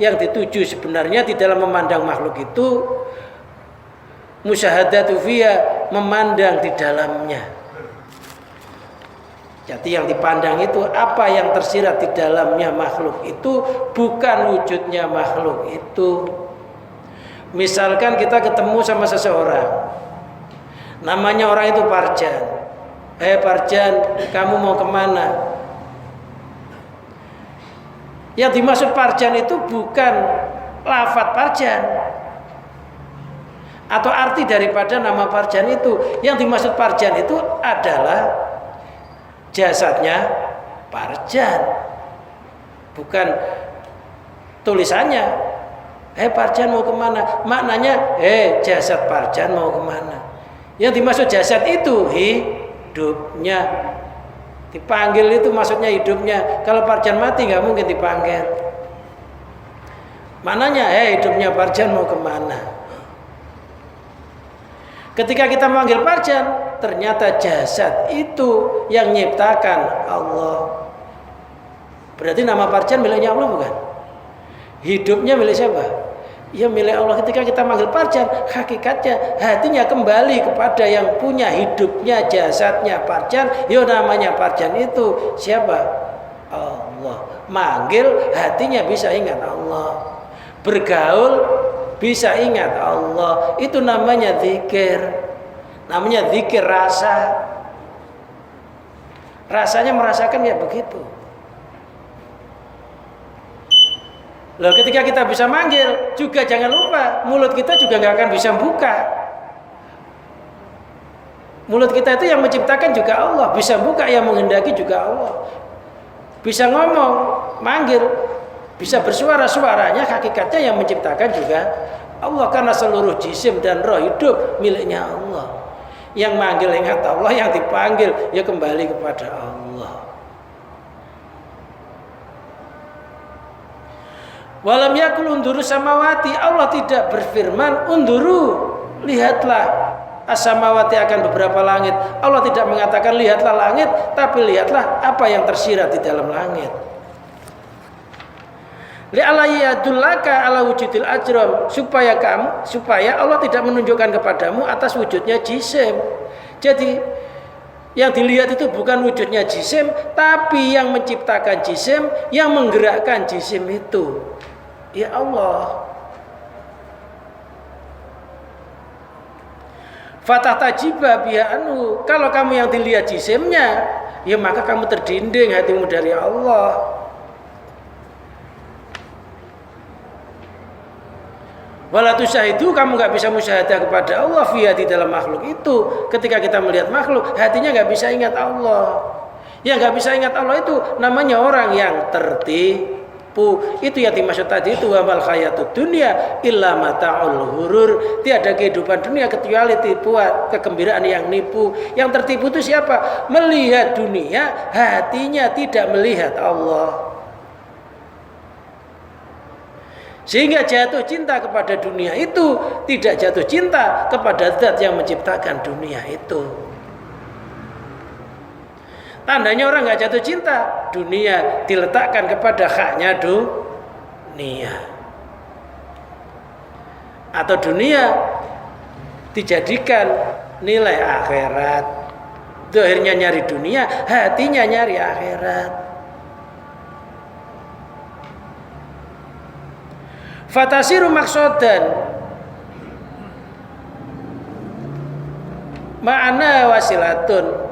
[SPEAKER 1] yang dituju sebenarnya di dalam memandang makhluk itu. Musyahadatu fiha, memandang di dalamnya. Jadi yang dipandang itu apa yang tersirat di dalamnya makhluk itu, bukan wujudnya makhluk itu. Misalkan kita ketemu sama seseorang, namanya orang itu Parjan. Parjan, kamu mau kemana? Yang dimaksud parjan itu bukan lafadz parjan atau arti daripada nama parjan itu. Yang dimaksud parjan itu adalah jasadnya parjan, bukan tulisannya. Parjan mau kemana? Maknanya jasad parjan mau kemana? Yang dimaksud jasad itu hidupnya. Dipanggil itu maksudnya hidupnya. Kalau parjan mati nggak mungkin dipanggil. Maknanya hidupnya parjan mau kemana? Ketika kita memanggil parjan, ternyata jasad itu yang nyiptakan Allah. Berarti nama parjan miliknya Allah bukan? Hidupnya milik siapa? Ya milik Allah. Ketika kita manggil parjan, hakikatnya hatinya kembali kepada yang punya hidupnya, jasadnya parjan. Ya namanya parjan itu siapa? Allah. Manggil hatinya bisa ingat Allah. Bergaul bisa ingat Allah. Itu namanya zikir. Namanya zikir rasa. Rasanya merasakan ya begitu. Loh, ketika kita bisa manggil, juga jangan lupa mulut kita juga nggak akan bisa buka. Mulut kita itu yang menciptakan juga Allah, bisa buka yang menghendaki juga Allah. Bisa ngomong, manggil, bisa bersuara, suaranya hakikatnya yang menciptakan juga Allah, karena seluruh jisim dan roh hidup miliknya Allah. Yang manggil ingat Allah, yang dipanggil ya kembali kepada Allah. Walam yakul unduru samawati, Allah tidak berfirman unduru, lihatlah as-samawati akan beberapa langit. Allah tidak mengatakan lihatlah langit, tapi lihatlah apa yang tersirat di dalam langit. Li'alla yadullaka ala wujudil ajram, supaya Allah tidak menunjukkan kepadamu atas wujudnya jisim. Jadi yang dilihat itu bukan wujudnya jisim, tapi yang menciptakan jisim, yang menggerakkan jisim itu ya Allah. Fatah tajiba bi'anu, kalau kamu yang dilihat jisimnya, ya maka kamu terdinding hatimu dari Allah. Walatu syahidu, kamu nggak bisa musyahadah kepada Allah via di dalam makhluk itu. Ketika kita melihat makhluk, hatinya nggak bisa ingat Allah. Yang nggak bisa ingat Allah itu namanya orang yang tertipu. Itu yang dimaksud tadi itu, wamal hayatud dunya illa mata'ul ghurur. Tiada kehidupan dunia kecuali tipuan, kegembiraan yang nipu. Yang tertipu itu siapa? Melihat dunia, hatinya tidak melihat Allah. Sehingga jatuh cinta kepada dunia itu tidak jatuh cinta kepada zat yang menciptakan dunia itu. Tandanya orang nggak jatuh cinta, dunia diletakkan kepada haknya dunia, atau dunia dijadikan nilai akhirat. Akhirnya nyari dunia, hatinya nyari akhirat. Fatasiru maksodan ma'ana wasilatun.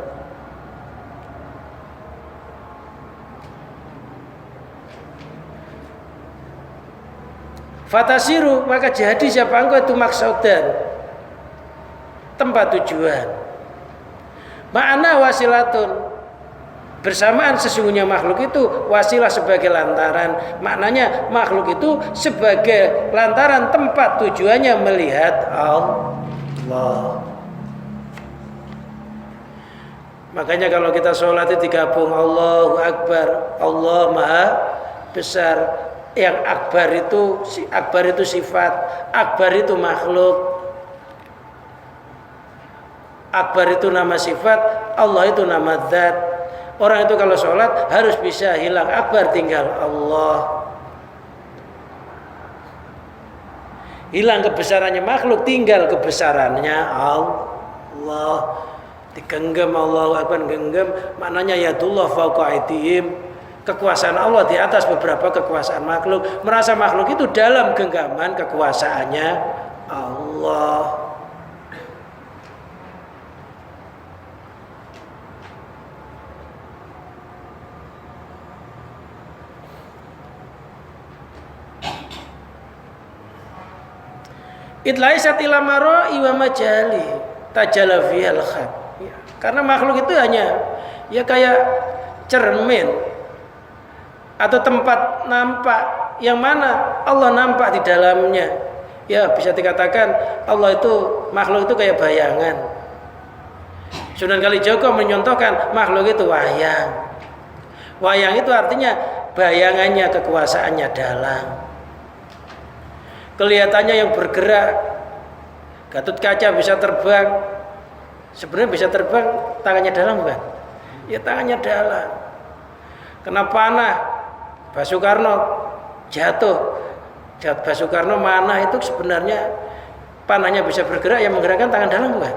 [SPEAKER 1] Fatasiru, maka jadi siapa engkau itu maksodan, tempat tujuan. Ma'ana wasilatun, bersamaan sesungguhnya makhluk itu wasilah sebagai lantaran. Maknanya makhluk itu sebagai lantaran tempat tujuannya melihat Allah. Makanya kalau kita sholat itu digabung Allahu Akbar, Allah Maha Besar. Yang akbar itu sifat, akbar itu makhluk. Akbar itu nama sifat, Allah itu nama zat. Orang itu kalau sholat harus bisa hilang akbar, tinggal Allah. Hilang kebesarannya makhluk, tinggal kebesarannya Allah. Digenggam Allahu Akbar, genggam, maknanya yadullah fauqa aydihim. Kekuasaan Allah di atas beberapa kekuasaan makhluk. Merasa makhluk itu dalam genggaman kekuasaannya Allah. Idlaisat ila mar'i wa majali tajalla fihal khat. Karena makhluk itu hanya ya kayak cermin atau tempat nampak yang mana Allah nampak di dalamnya. Ya bisa dikatakan Allah itu makhluk itu kayak bayangan. Sunan Kalijaga menyontohkan makhluk itu wayang. Wayang itu artinya bayangannya, kekuasaannya dalang. Kelihatannya yang bergerak. Gatut Kaca bisa terbang. Sebenarnya bisa terbang, tangannya dalang bukan? Ya tangannya dalang. Kena panah, Basukarno jatuh. Basukarno mana itu sebenarnya panahnya bisa bergerak, yang menggerakkan tangan dalang bukan?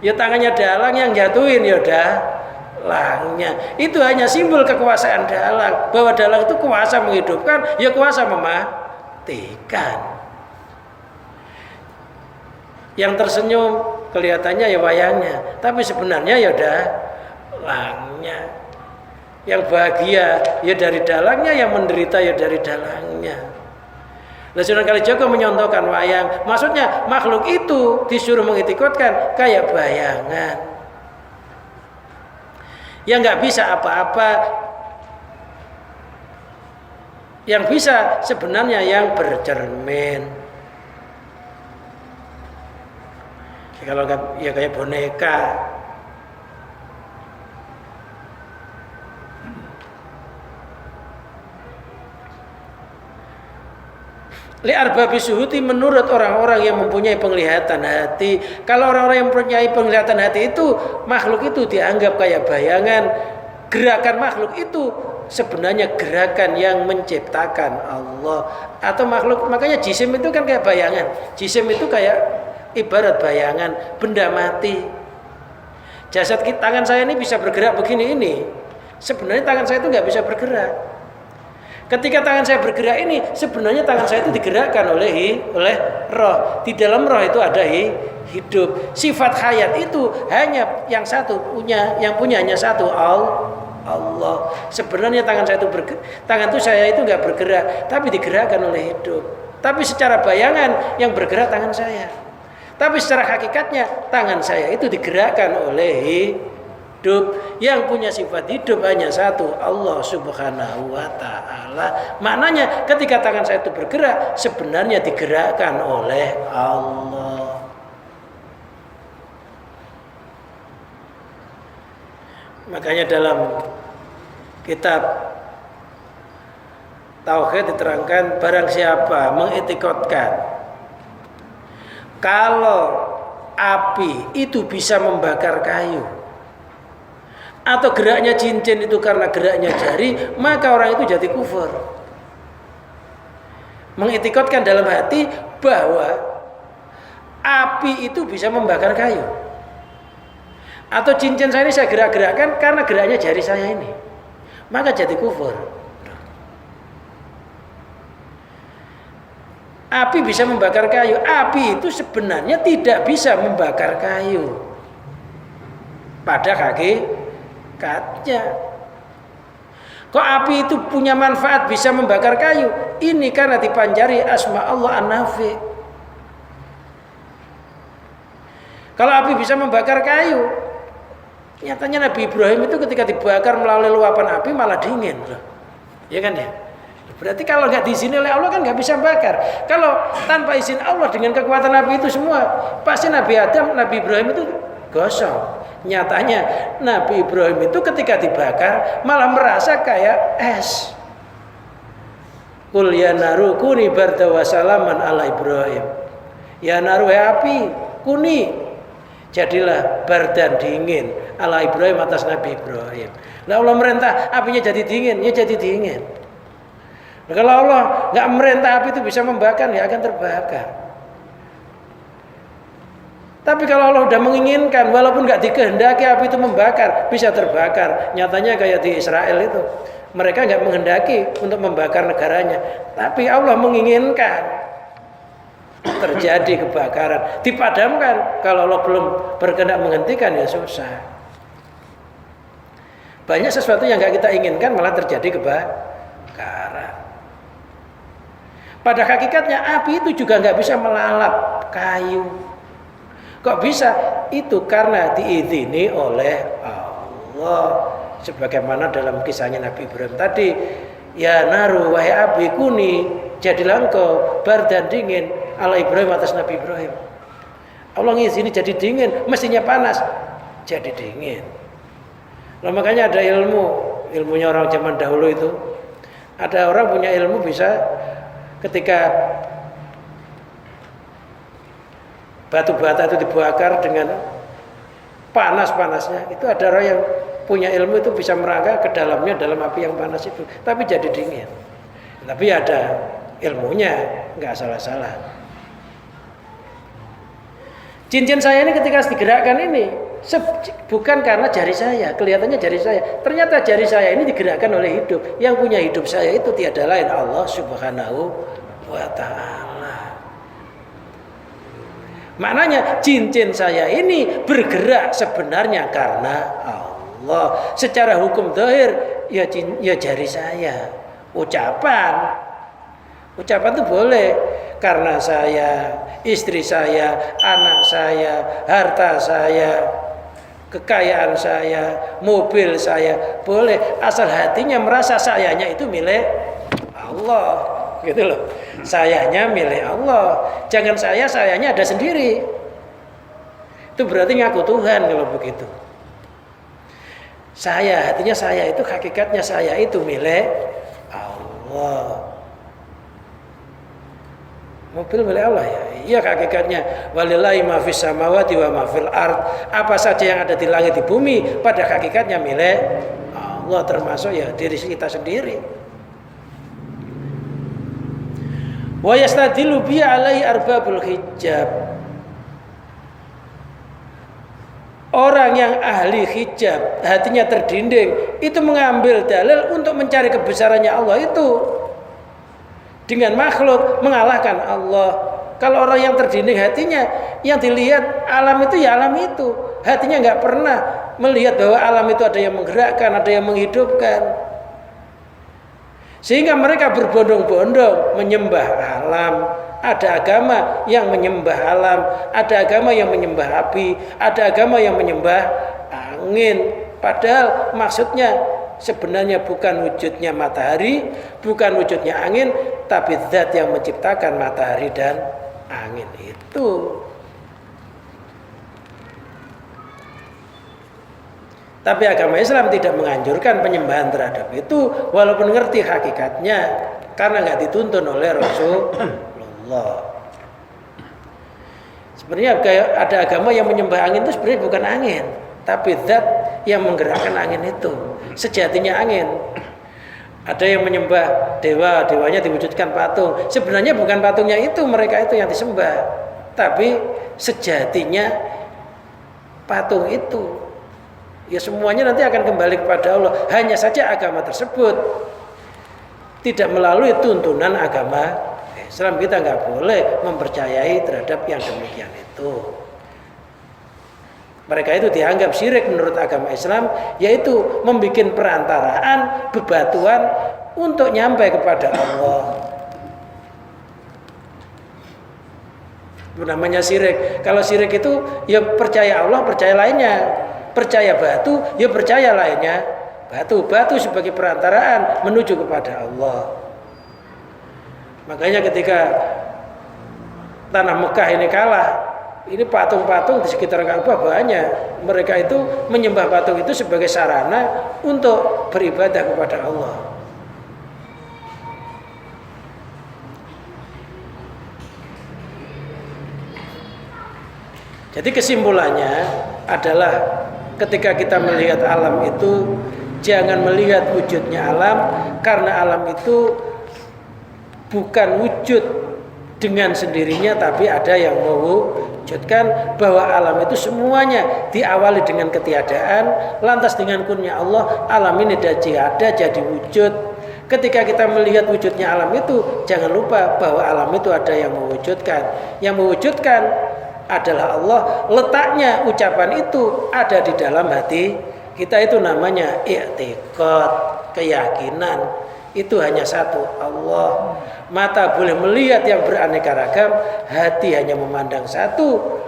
[SPEAKER 1] Ya tangannya dalang yang jatuhin ya dalangnya. Itu hanya simbol kekuasaan dalang, bahwa dalang itu kuasa menghidupkan, ya kuasa mematikan. Yang tersenyum kelihatannya ya wayangnya, tapi sebenarnya ya dalangnya. Yang bahagia ya dari dalangnya, yang menderita ya dari dalangnya. Sunan Kalijaga menyontohkan wayang, maksudnya makhluk itu disuruh mengitikotkan kayak bayangan yang nggak bisa apa-apa, yang bisa sebenarnya yang bercermin. Kalau nggak ya kayak boneka. Li'arbabi syuhuti, menurut orang-orang yang mempunyai penglihatan hati. Kalau orang-orang yang mempunyai penglihatan hati itu, makhluk itu dianggap kayak bayangan. Gerakan makhluk itu sebenarnya gerakan yang menciptakan Allah atau makhluk. Makanya jisim itu kan kayak bayangan. Jisim itu kayak ibarat bayangan, benda mati. Jasad tangan saya ini bisa bergerak begini ini. Sebenarnya tangan saya itu nggak bisa bergerak. Ketika tangan saya bergerak ini, sebenarnya tangan saya itu digerakkan oleh roh. Di dalam roh itu ada hidup. Sifat hayat itu hanya yang satu punya, yang punya hanya satu, Allah. Sebenarnya tangan saya itu nggak bergerak, tapi digerakkan oleh hidup. Tapi secara bayangan yang bergerak tangan saya. Tapi secara hakikatnya tangan saya itu digerakkan oleh hidup. Yang punya sifat hidup hanya satu, Allah Subhanahu wa ta'ala. Maknanya ketika tangan saya itu bergerak, sebenarnya digerakkan oleh Allah. Makanya dalam kitab Tauhid diterangkan, barang siapa mengetikotkan kalau api itu bisa membakar kayu, atau geraknya cincin itu karena geraknya jari, maka orang itu jadi kufur. Mengetikotkan dalam hati bahwa api itu bisa membakar kayu, atau cincin saya ini saya gerak-gerakkan karena geraknya jari saya ini, maka jadi kufur. Api bisa membakar kayu. Api itu sebenarnya tidak bisa membakar kayu pada hakikatnya. Kok api itu punya manfaat bisa membakar kayu? Ini karena dipanjari asma Allah An-Nafi. Kalau api bisa membakar kayu, nyatanya Nabi Ibrahim itu ketika dibakar melalui luapan api malah dingin loh. Ya kan ya? Berarti kalau nggak diizini oleh Allah kan nggak bisa bakar. Kalau tanpa izin Allah dengan kekuatan api itu semua, pasti Nabi Ibrahim itu gosong. Nyatanya Nabi Ibrahim itu ketika dibakar malah merasa kayak es. Qul ya naru kuni barda wa salaman ala Ibrahim. Ya naru api kuni, jadilah bardan dingin ala Ibrahim atas Nabi Ibrahim. Nah Allah merintah apinya jadi dingin, ya jadi dingin. Nah, kalau Allah nggak merintah api itu bisa membakar, ya akan terbakar. Tapi kalau Allah udah menginginkan, walaupun nggak dikehendaki api itu membakar, bisa terbakar. Nyatanya kayak di Israel itu, mereka nggak menghendaki untuk membakar negaranya, tapi Allah menginginkan terjadi kebakaran, dipadamkan. Kalau Allah belum berkehendak menghentikan, ya susah. Banyak sesuatu yang nggak kita inginkan malah terjadi kebakaran. Pada hakikatnya api itu juga nggak bisa melalap kayu. Kok bisa? Itu karena diizini oleh Allah. Sebagaimana dalam kisahnya Nabi Ibrahim tadi, ya naru wahai api kuni, jadilah engkau bar dan dingin ala Ibrahim atas Nabi Ibrahim. Allah ngizini jadi dingin, mestinya panas, jadi dingin. Nah, makanya ada ilmunya orang zaman dahulu itu. Ada orang punya ilmu bisa ketika batu bata itu dibakar dengan panas-panasnya, itu ada orang yang punya ilmu itu bisa merangkak ke dalamnya dalam api yang panas itu, tapi jadi dingin. Tapi ada ilmunya, nggak salah-salah. Cincin saya ini ketika digerakkan ini bukan karena jari saya, kelihatannya jari saya. Ternyata jari saya ini digerakkan oleh hidup. Yang punya hidup saya itu tiada lain Allah Subhanahu wa ta'ala. Maknanya cincin saya ini bergerak sebenarnya karena Allah. Secara hukum zahir ya jari saya. Ucapan itu boleh karena saya, istri saya, anak saya, harta saya, kekayaan saya, mobil saya, boleh asal hatinya merasa sayanya itu milik Allah, gitu loh. Sayanya milik Allah. Jangan sayanya ada sendiri. Itu berarti ngaku Tuhan kalau begitu. Hatinya saya itu hakikatnya saya itu milik Allah. Mobil milik Allah ya. Iya hakikatnya walillahi ma fis samawati wa ma fil ard. Apa saja yang ada di langit di bumi pada hakikatnya milik Allah, termasuk ya diri kita sendiri. Wa yastadilu bi alai arbabul hijab. Orang yang ahli hijab, hatinya terdinding, itu mengambil dalil untuk mencari kebesarannya Allah itu dengan makhluk mengalahkan Allah. Kalau orang yang terdinding hatinya, yang dilihat alam itu ya alam itu, hatinya nggak pernah melihat bahwa alam itu ada yang menggerakkan, ada yang menghidupkan, sehingga mereka berbondong-bondong menyembah alam. Ada agama yang menyembah alam, ada agama yang menyembah api, ada agama yang menyembah angin. Padahal maksudnya sebenarnya bukan wujudnya matahari, bukan wujudnya angin, tapi zat yang menciptakan matahari dan angin itu. Tapi agama Islam tidak menganjurkan penyembahan terhadap itu, walaupun ngerti hakikatnya, karena nggak dituntun oleh Rasulullah. Sebenarnya ada agama yang menyembah angin itu sebenarnya bukan angin, tapi zat yang menggerakkan angin itu. Sejatinya angin. Ada yang menyembah dewa, dewanya diwujudkan patung. Sebenarnya bukan patungnya itu, mereka itu yang disembah, tapi sejatinya patung itu. Ya semuanya nanti akan kembali kepada Allah. Hanya saja agama tersebut tidak melalui tuntunan agama Islam. Kita nggak boleh mempercayai terhadap yang demikian itu. Mereka itu dianggap syirik menurut agama Islam, yaitu membuat perantaraan, bebatuan untuk nyampe kepada Allah. Itu namanya syirik. Kalau syirik itu ya percaya Allah, percaya lainnya. Percaya batu, ya percaya lainnya. Batu sebagai perantaraan menuju kepada Allah. Makanya ketika tanah Mekah ini kalah, ini patung-patung di sekitar Ka'bah banyak. Mereka itu menyembah patung itu sebagai sarana untuk beribadah kepada Allah. Jadi kesimpulannya adalah ketika kita melihat alam itu, jangan melihat wujudnya alam, karena alam itu bukan wujud dengan sendirinya, tapi ada yang mewujudkan. Bahwa alam itu semuanya diawali dengan ketiadaan, lantas dengan kunnya Allah alam ini ada jadi wujud. Ketika kita melihat wujudnya alam itu, jangan lupa bahwa alam itu ada yang mewujudkan. Yang mewujudkan adalah Allah. Letaknya ucapan itu ada di dalam hati kita, itu namanya i'tiqad, keyakinan. itu hanya satu, Allah. Mata boleh melihat yang beraneka ragam, hati hanya memandang satu,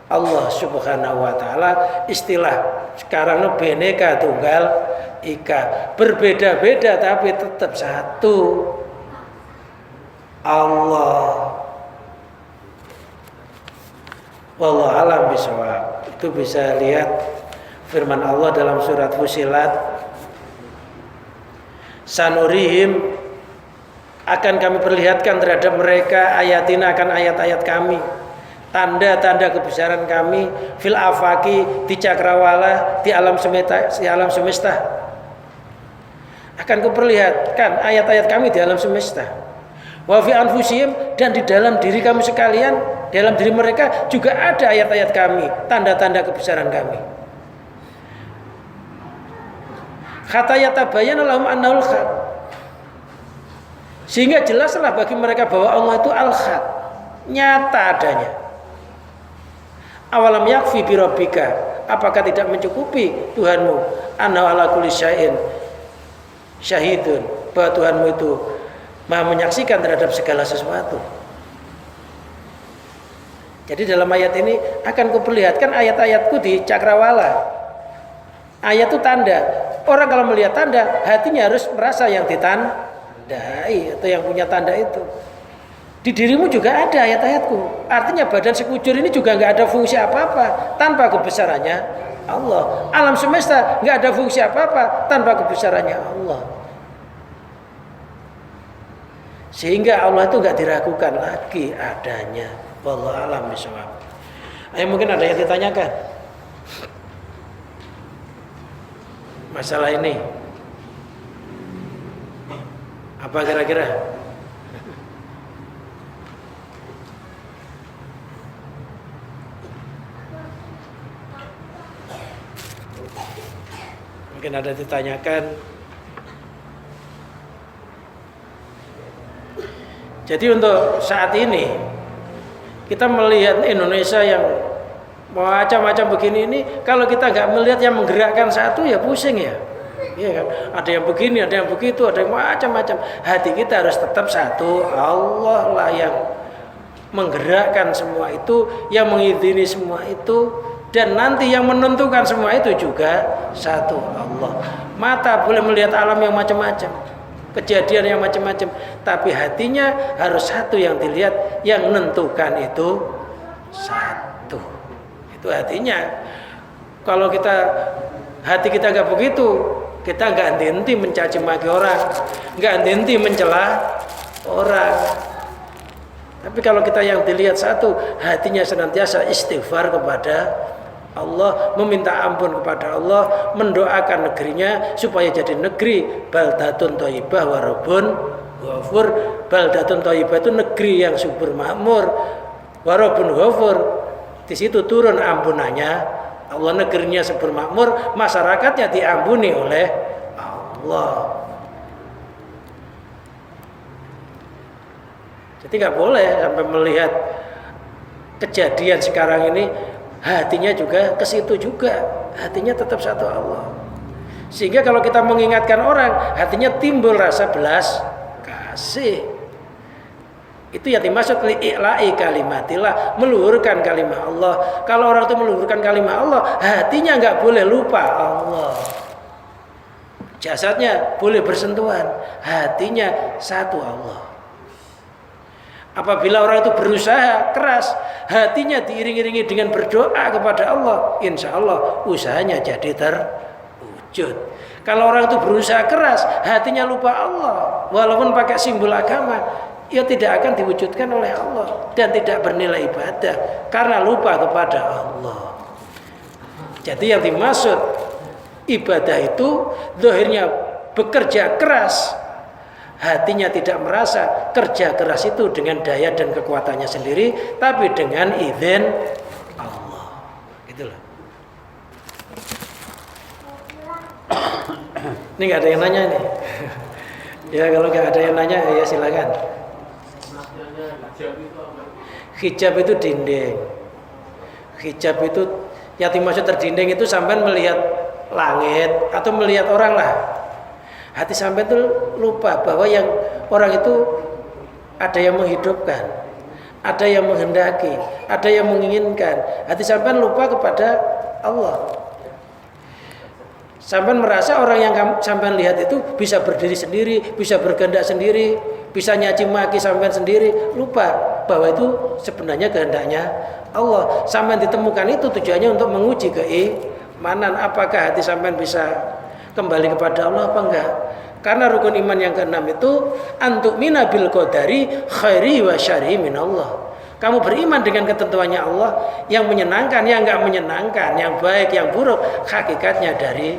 [SPEAKER 1] Allah Subhanahu wa taala. Istilah sekarang Bhinneka Tunggal Ika, berbeda-beda tapi tetap satu, Allah. Wallahu alam bisawab. Itu bisa lihat firman Allah dalam surat Fussilat, sanurihim, akan kami perlihatkan terhadap mereka ayatina, akan ayat-ayat kami, tanda-tanda kebesaran kami, fil afaki, di cakrawala, di alam semesta. Akan kuperlihatkan ayat-ayat kami di alam semesta. Wa fi anfusihim, dan di dalam diri kamu sekalian, dalam diri mereka juga ada ayat-ayat kami, tanda-tanda kebesaran kami. Hatta yatabayyana lahum annahul haq, sehingga jelaslah bagi mereka bahwa Allah itu al-haq, nyata adanya. Awalam yakfi bi rabbika, apakah tidak mencukupi Tuhanmu, annahu ala kulli syai'in syahidun, bahwa Tuhanmu itu Maha menyaksikan terhadap segala sesuatu. Jadi dalam ayat ini akan kuperlihatkan ayat-ayatku di cakrawala. Ayat itu tanda. Orang kalau melihat tanda, hatinya harus merasa yang ditandai atau yang punya tanda itu. Di dirimu juga ada ayat-ayatku. Artinya badan sekujur ini juga nggak ada fungsi apa-apa tanpa kebesarannya Allah. Alam semesta nggak ada fungsi apa-apa tanpa kebesarannya Allah. Sehingga Allah itu nggak diragukan lagi adanya. Wallahu a'lam bishawab. Mungkin ada yang ditanyakan masalah ini, apa kira-kira? Mungkin ada ditanyakan. Jadi untuk saat ini kita melihat Indonesia yang macam-macam begini ini, kalau kita nggak melihat yang menggerakkan satu, ya pusing ya. Iya kan? Ada yang begini, ada yang begitu, ada yang macam-macam. Hati kita harus tetap satu, Allah lah yang menggerakkan semua itu, yang mengizini semua itu, dan nanti yang menentukan semua itu juga satu, Allah. Mata boleh melihat alam yang macam-macam, kejadian yang macam-macam, tapi hatinya harus satu yang dilihat, yang menentukan itu satu. Itu hatinya. Kalau hati kita nggak begitu, kita nggak henti-henti mencaci maki orang, nggak henti-henti mencela orang. Tapi kalau kita yang dilihat satu, hatinya senantiasa istighfar kepada Allah, meminta ampun kepada Allah, mendoakan negerinya supaya jadi negeri baldatun thayyibah wa rabbun ghafur. Baldatun thayyibah itu negeri yang subur makmur, wa rabbun ghafur, di situ turun ampunannya Allah. Negerinya subur makmur, masyarakatnya diampuni oleh Allah. Jadi nggak boleh sampai melihat kejadian sekarang ini hatinya juga ke situ juga, hatinya tetap satu Allah. Sehingga kalau kita mengingatkan orang, hatinya timbul rasa belas kasih. Itu yang dimaksud li'i'la'i kalimatillah, meluhurkan kalimat Allah. Kalau orang itu meluhurkan kalimat Allah, hatinya nggak boleh lupa Allah. Jasadnya boleh bersentuhan, hatinya satu Allah. Apabila orang itu berusaha keras, hatinya diiring-iringi dengan berdoa kepada Allah, insya Allah usahanya jadi terwujud. Kalau orang itu berusaha keras, hatinya lupa Allah, walaupun pakai simbol agama, ia tidak akan diwujudkan oleh Allah dan tidak bernilai ibadah karena lupa kepada Allah. Jadi yang dimaksud ibadah itu zahirnya bekerja keras, hatinya tidak merasa kerja keras itu dengan daya dan kekuatannya sendiri, tapi dengan izin Allah. Itulah. Ini nggak ada yang nanya nih. Ya kalau nggak ada yang nanya ya silakan. Hijab itu dinding. Hijab itu yang dimaksud terdinding itu sampai melihat langit atau melihat orang lah. Hati sampean itu lupa bahwa yang orang itu ada yang menghidupkan, ada yang menghendaki, ada yang menginginkan. Hati sampean lupa kepada Allah. Sampean merasa orang yang sampean lihat itu bisa berdiri sendiri, bisa berkehendak sendiri, bisa nyaci maki sampean sendiri, lupa bahwa itu sebenarnya kehendaknya Allah. Sampean ditemukan itu tujuannya untuk menguji keimanan, apakah hati sampean bisa kembali kepada Allah apa enggak. Karena rukun iman yang keenam itu antu'mina bil qadari khairi wa syarri min Allah. Kamu beriman dengan ketentuannya Allah, yang menyenangkan, yang enggak menyenangkan, yang baik, yang buruk, hakikatnya dari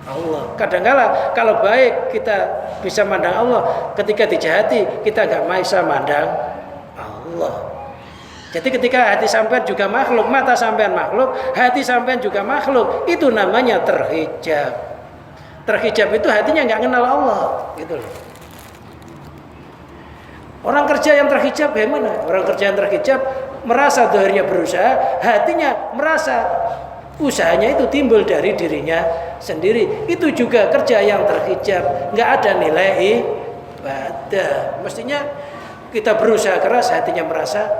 [SPEAKER 1] Allah. Kadang-kala kalau baik kita bisa mandang Allah, ketika dijahati kita enggak bisa mandang Allah. Jadi ketika hati sampean juga makhluk, mata sampean makhluk, hati sampean juga makhluk, itu namanya terhijab. Terhijab itu hatinya nggak kenal Allah, gitu loh. Orang kerja yang terhijab bagaimana? Orang kerja yang terhijab merasa dohirnya berusaha, hatinya merasa usahanya itu timbul dari dirinya sendiri. Itu juga kerja yang terhijab, nggak ada nilai ibadah. Mestinya kita berusaha keras, hatinya merasa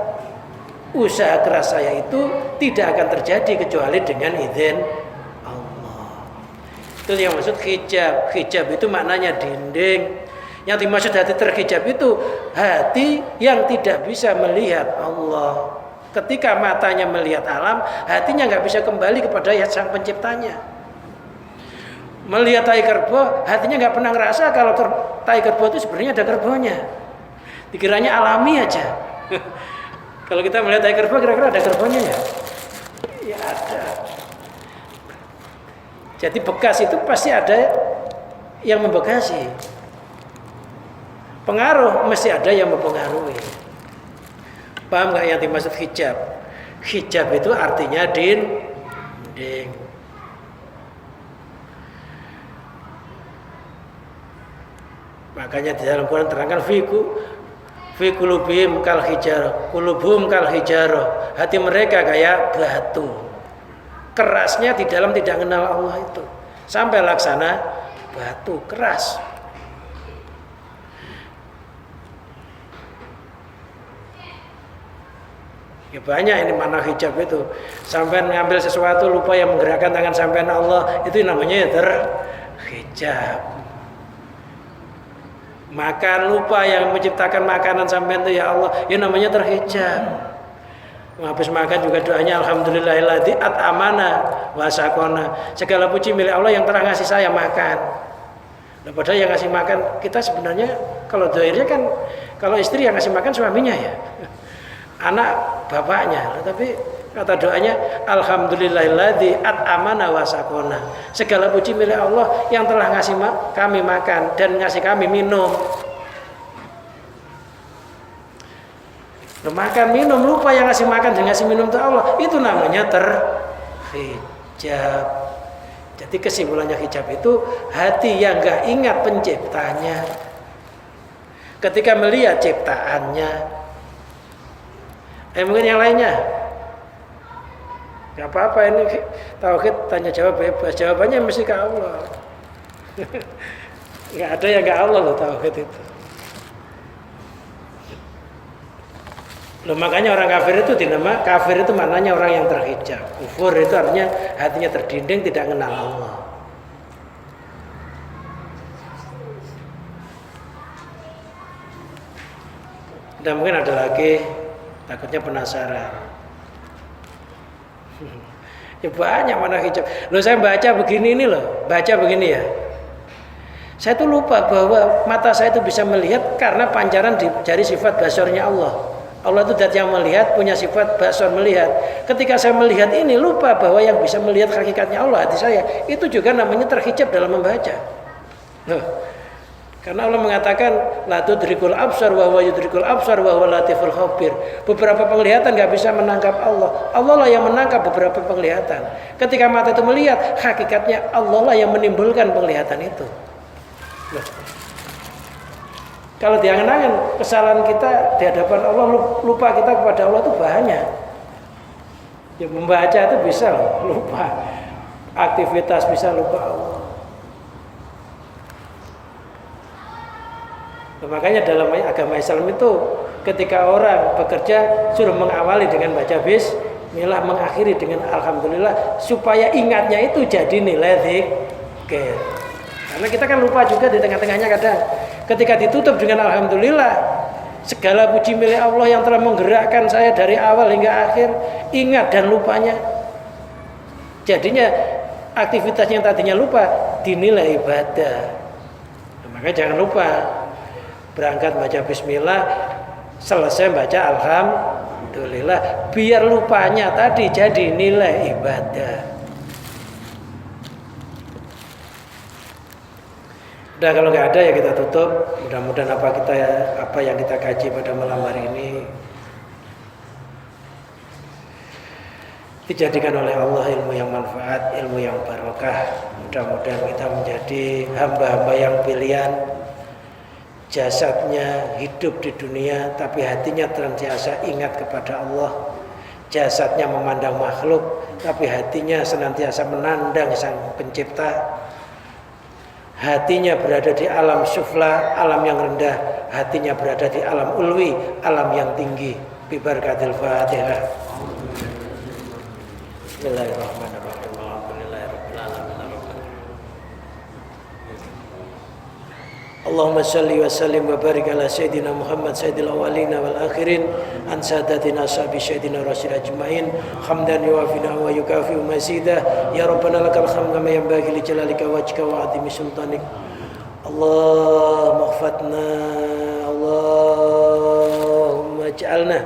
[SPEAKER 1] usaha keras saya itu tidak akan terjadi kecuali dengan izin Allah. Itu yang maksud hijab. Hijab itu maknanya dinding. Yang dimaksud hati terhijab itu hati yang tidak bisa melihat Allah. Ketika matanya melihat alam, hatinya nggak bisa kembali kepada Sang Penciptanya. Melihat tai kerbau, hatinya nggak pernah ngerasa kalau tai kerbau itu sebenarnya ada kerbaunya. Dikiranya alami aja. Kalau kita melihat tai kerbau, kira-kira ada kerbaunya ya? Ya ada. Jadi bekas itu pasti ada yang membekasi. Pengaruh mesti ada yang mempengaruhi. Paham nggak yang dimaksud hijab? Hijab itu artinya dinding. Makanya di dalam Quran terangkan fi qulubihim kal hijarah, qulubuhum kal hijarah. Hati mereka kayak batu. Kerasnya di dalam tidak kenal Allah itu. Sampai laksana batu keras. Ya banyak ini makna hijab itu. Sampai ngambil sesuatu lupa yang menggerakkan tangan sampean Allah, itu namanya terhijab. Makan lupa yang menciptakan makanan sampean itu ya Allah, itu namanya terhijab. Habis makan juga doanya alhamdulillahilladzi at'amana wa saqana. Segala puji milik Allah yang telah ngasih saya makan. Nah, padahal yang ngasih makan kita sebenarnya kalau dohirnya kan, kalau istri yang ngasih makan suaminya ya. Anak bapaknya, tapi kata doanya alhamdulillahilladzi at'amana wa saqana. Segala puji milik Allah yang telah ngasih kami makan dan ngasih kami minum. Makan minum lupa yang ngasih makan dan ngasih minum itu Allah, itu namanya terhijab. Jadi kesimpulannya hijab itu hati yang enggak ingat penciptanya ketika melihat ciptaannya. Mungkin yang lainnya nggak apa-apa, ini tauhid tanya jawab bebas, jawabannya mesti ke Allah. Nggak ada yang ke Allah loh tauhid itu. Loh, makanya orang kafir itu dinama kafir, itu maknanya orang yang terhijab. Kufur itu artinya hatinya terdinding, tidak kenal Allah. Dan mungkin ada lagi, takutnya penasaran. Ya banyak mana hijab. Loh, saya baca begini ini loh, baca begini ya. Saya tuh lupa bahwa mata saya itu bisa melihat karena pancaran dari sifat basornya Allah. Allah itu zat yang melihat, punya sifat basor melihat. Ketika saya melihat ini, lupa bahwa yang bisa melihat hakikatnya Allah hati saya. Itu juga namanya terhijab dalam membaca. Loh. Karena Allah mengatakan la tudrikul absar wa huwa yudrikul absar wa huwa latiful khabir. Beberapa penglihatan enggak bisa menangkap Allah. Allah lah yang menangkap beberapa penglihatan. Ketika mata itu melihat, hakikatnya Allah lah yang menimbulkan penglihatan itu. Loh. Kalau diangan-angan kesalahan kita di hadapan Allah, lupa kita kepada Allah itu banyak. Ya membaca itu bisa lupa. Aktivitas bisa lupa Allah. Makanya dalam agama Islam itu ketika orang bekerja suruh mengawali dengan baca bismillah, mengakhiri dengan alhamdulillah, supaya ingatnya itu jadi nilai zikir. Karena kita kan lupa juga di tengah-tengahnya kadang. Ketika ditutup dengan alhamdulillah, segala puji milik Allah yang telah menggerakkan saya dari awal hingga akhir, ingat dan lupanya. Jadinya aktivitas yang tadinya lupa dinilai ibadah. Maka jangan lupa berangkat baca bismillah, selesai baca alhamdulillah, biar lupanya tadi jadi nilai ibadah. Udah, kalau nggak ada ya kita tutup. Mudah-mudahan apa yang kita kaji pada malam hari ini dijadikan oleh Allah ilmu yang manfaat, ilmu yang barokah. Mudah-mudahan kita menjadi hamba-hamba yang pilihan, jasadnya hidup di dunia tapi hatinya senantiasa ingat kepada Allah. Jasadnya memandang makhluk tapi hatinya senantiasa menandang Sang Pencipta. Hatinya berada di alam sufla, alam yang rendah. Hatinya berada di alam ulwi, alam yang tinggi. Bi barakatil Fatihah. Bismillahirrahmanirrahim. Alhamdulillahirabbil alamin. Allahumma shalli wa sallim wa barik ala sayyidina Muhammad sayyidil awwalin wal akhirin an sadatina ashabi sayyidina rasul ajmain hamdan yuwafina wa yukafi mazidah ya rabbana lakal hamdu kama yanbaghi li jalalika wajhika wa azimi sultanik. Allahumma ighfirna, Allahumma ij'alna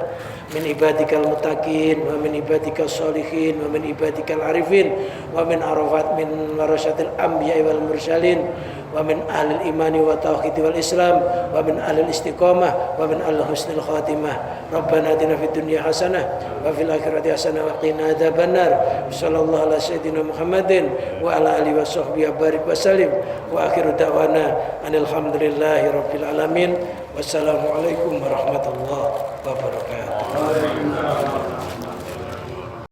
[SPEAKER 1] min ibadikal muttaqin wa min ibadikal sholihin wa min ibadikal arifin wa min arafat min warasatil anbiya wal mursalin wa min ahlil imani wa tauhid wal islam wa min ahlil istiqamah wa min ahlil husnil khatimah. Rabbana atina fid dunya hasanah wa fil akhirati hasanah wa qina adzabannar. Sallallahu ala sayyidina Muhammadin wa ala alihi wa sahbihi barik wa sallim wa akhiru da'wana anil hamdulillahi rabbil alamin. Wassalamualaikum warahmatullahi wabarakatuh.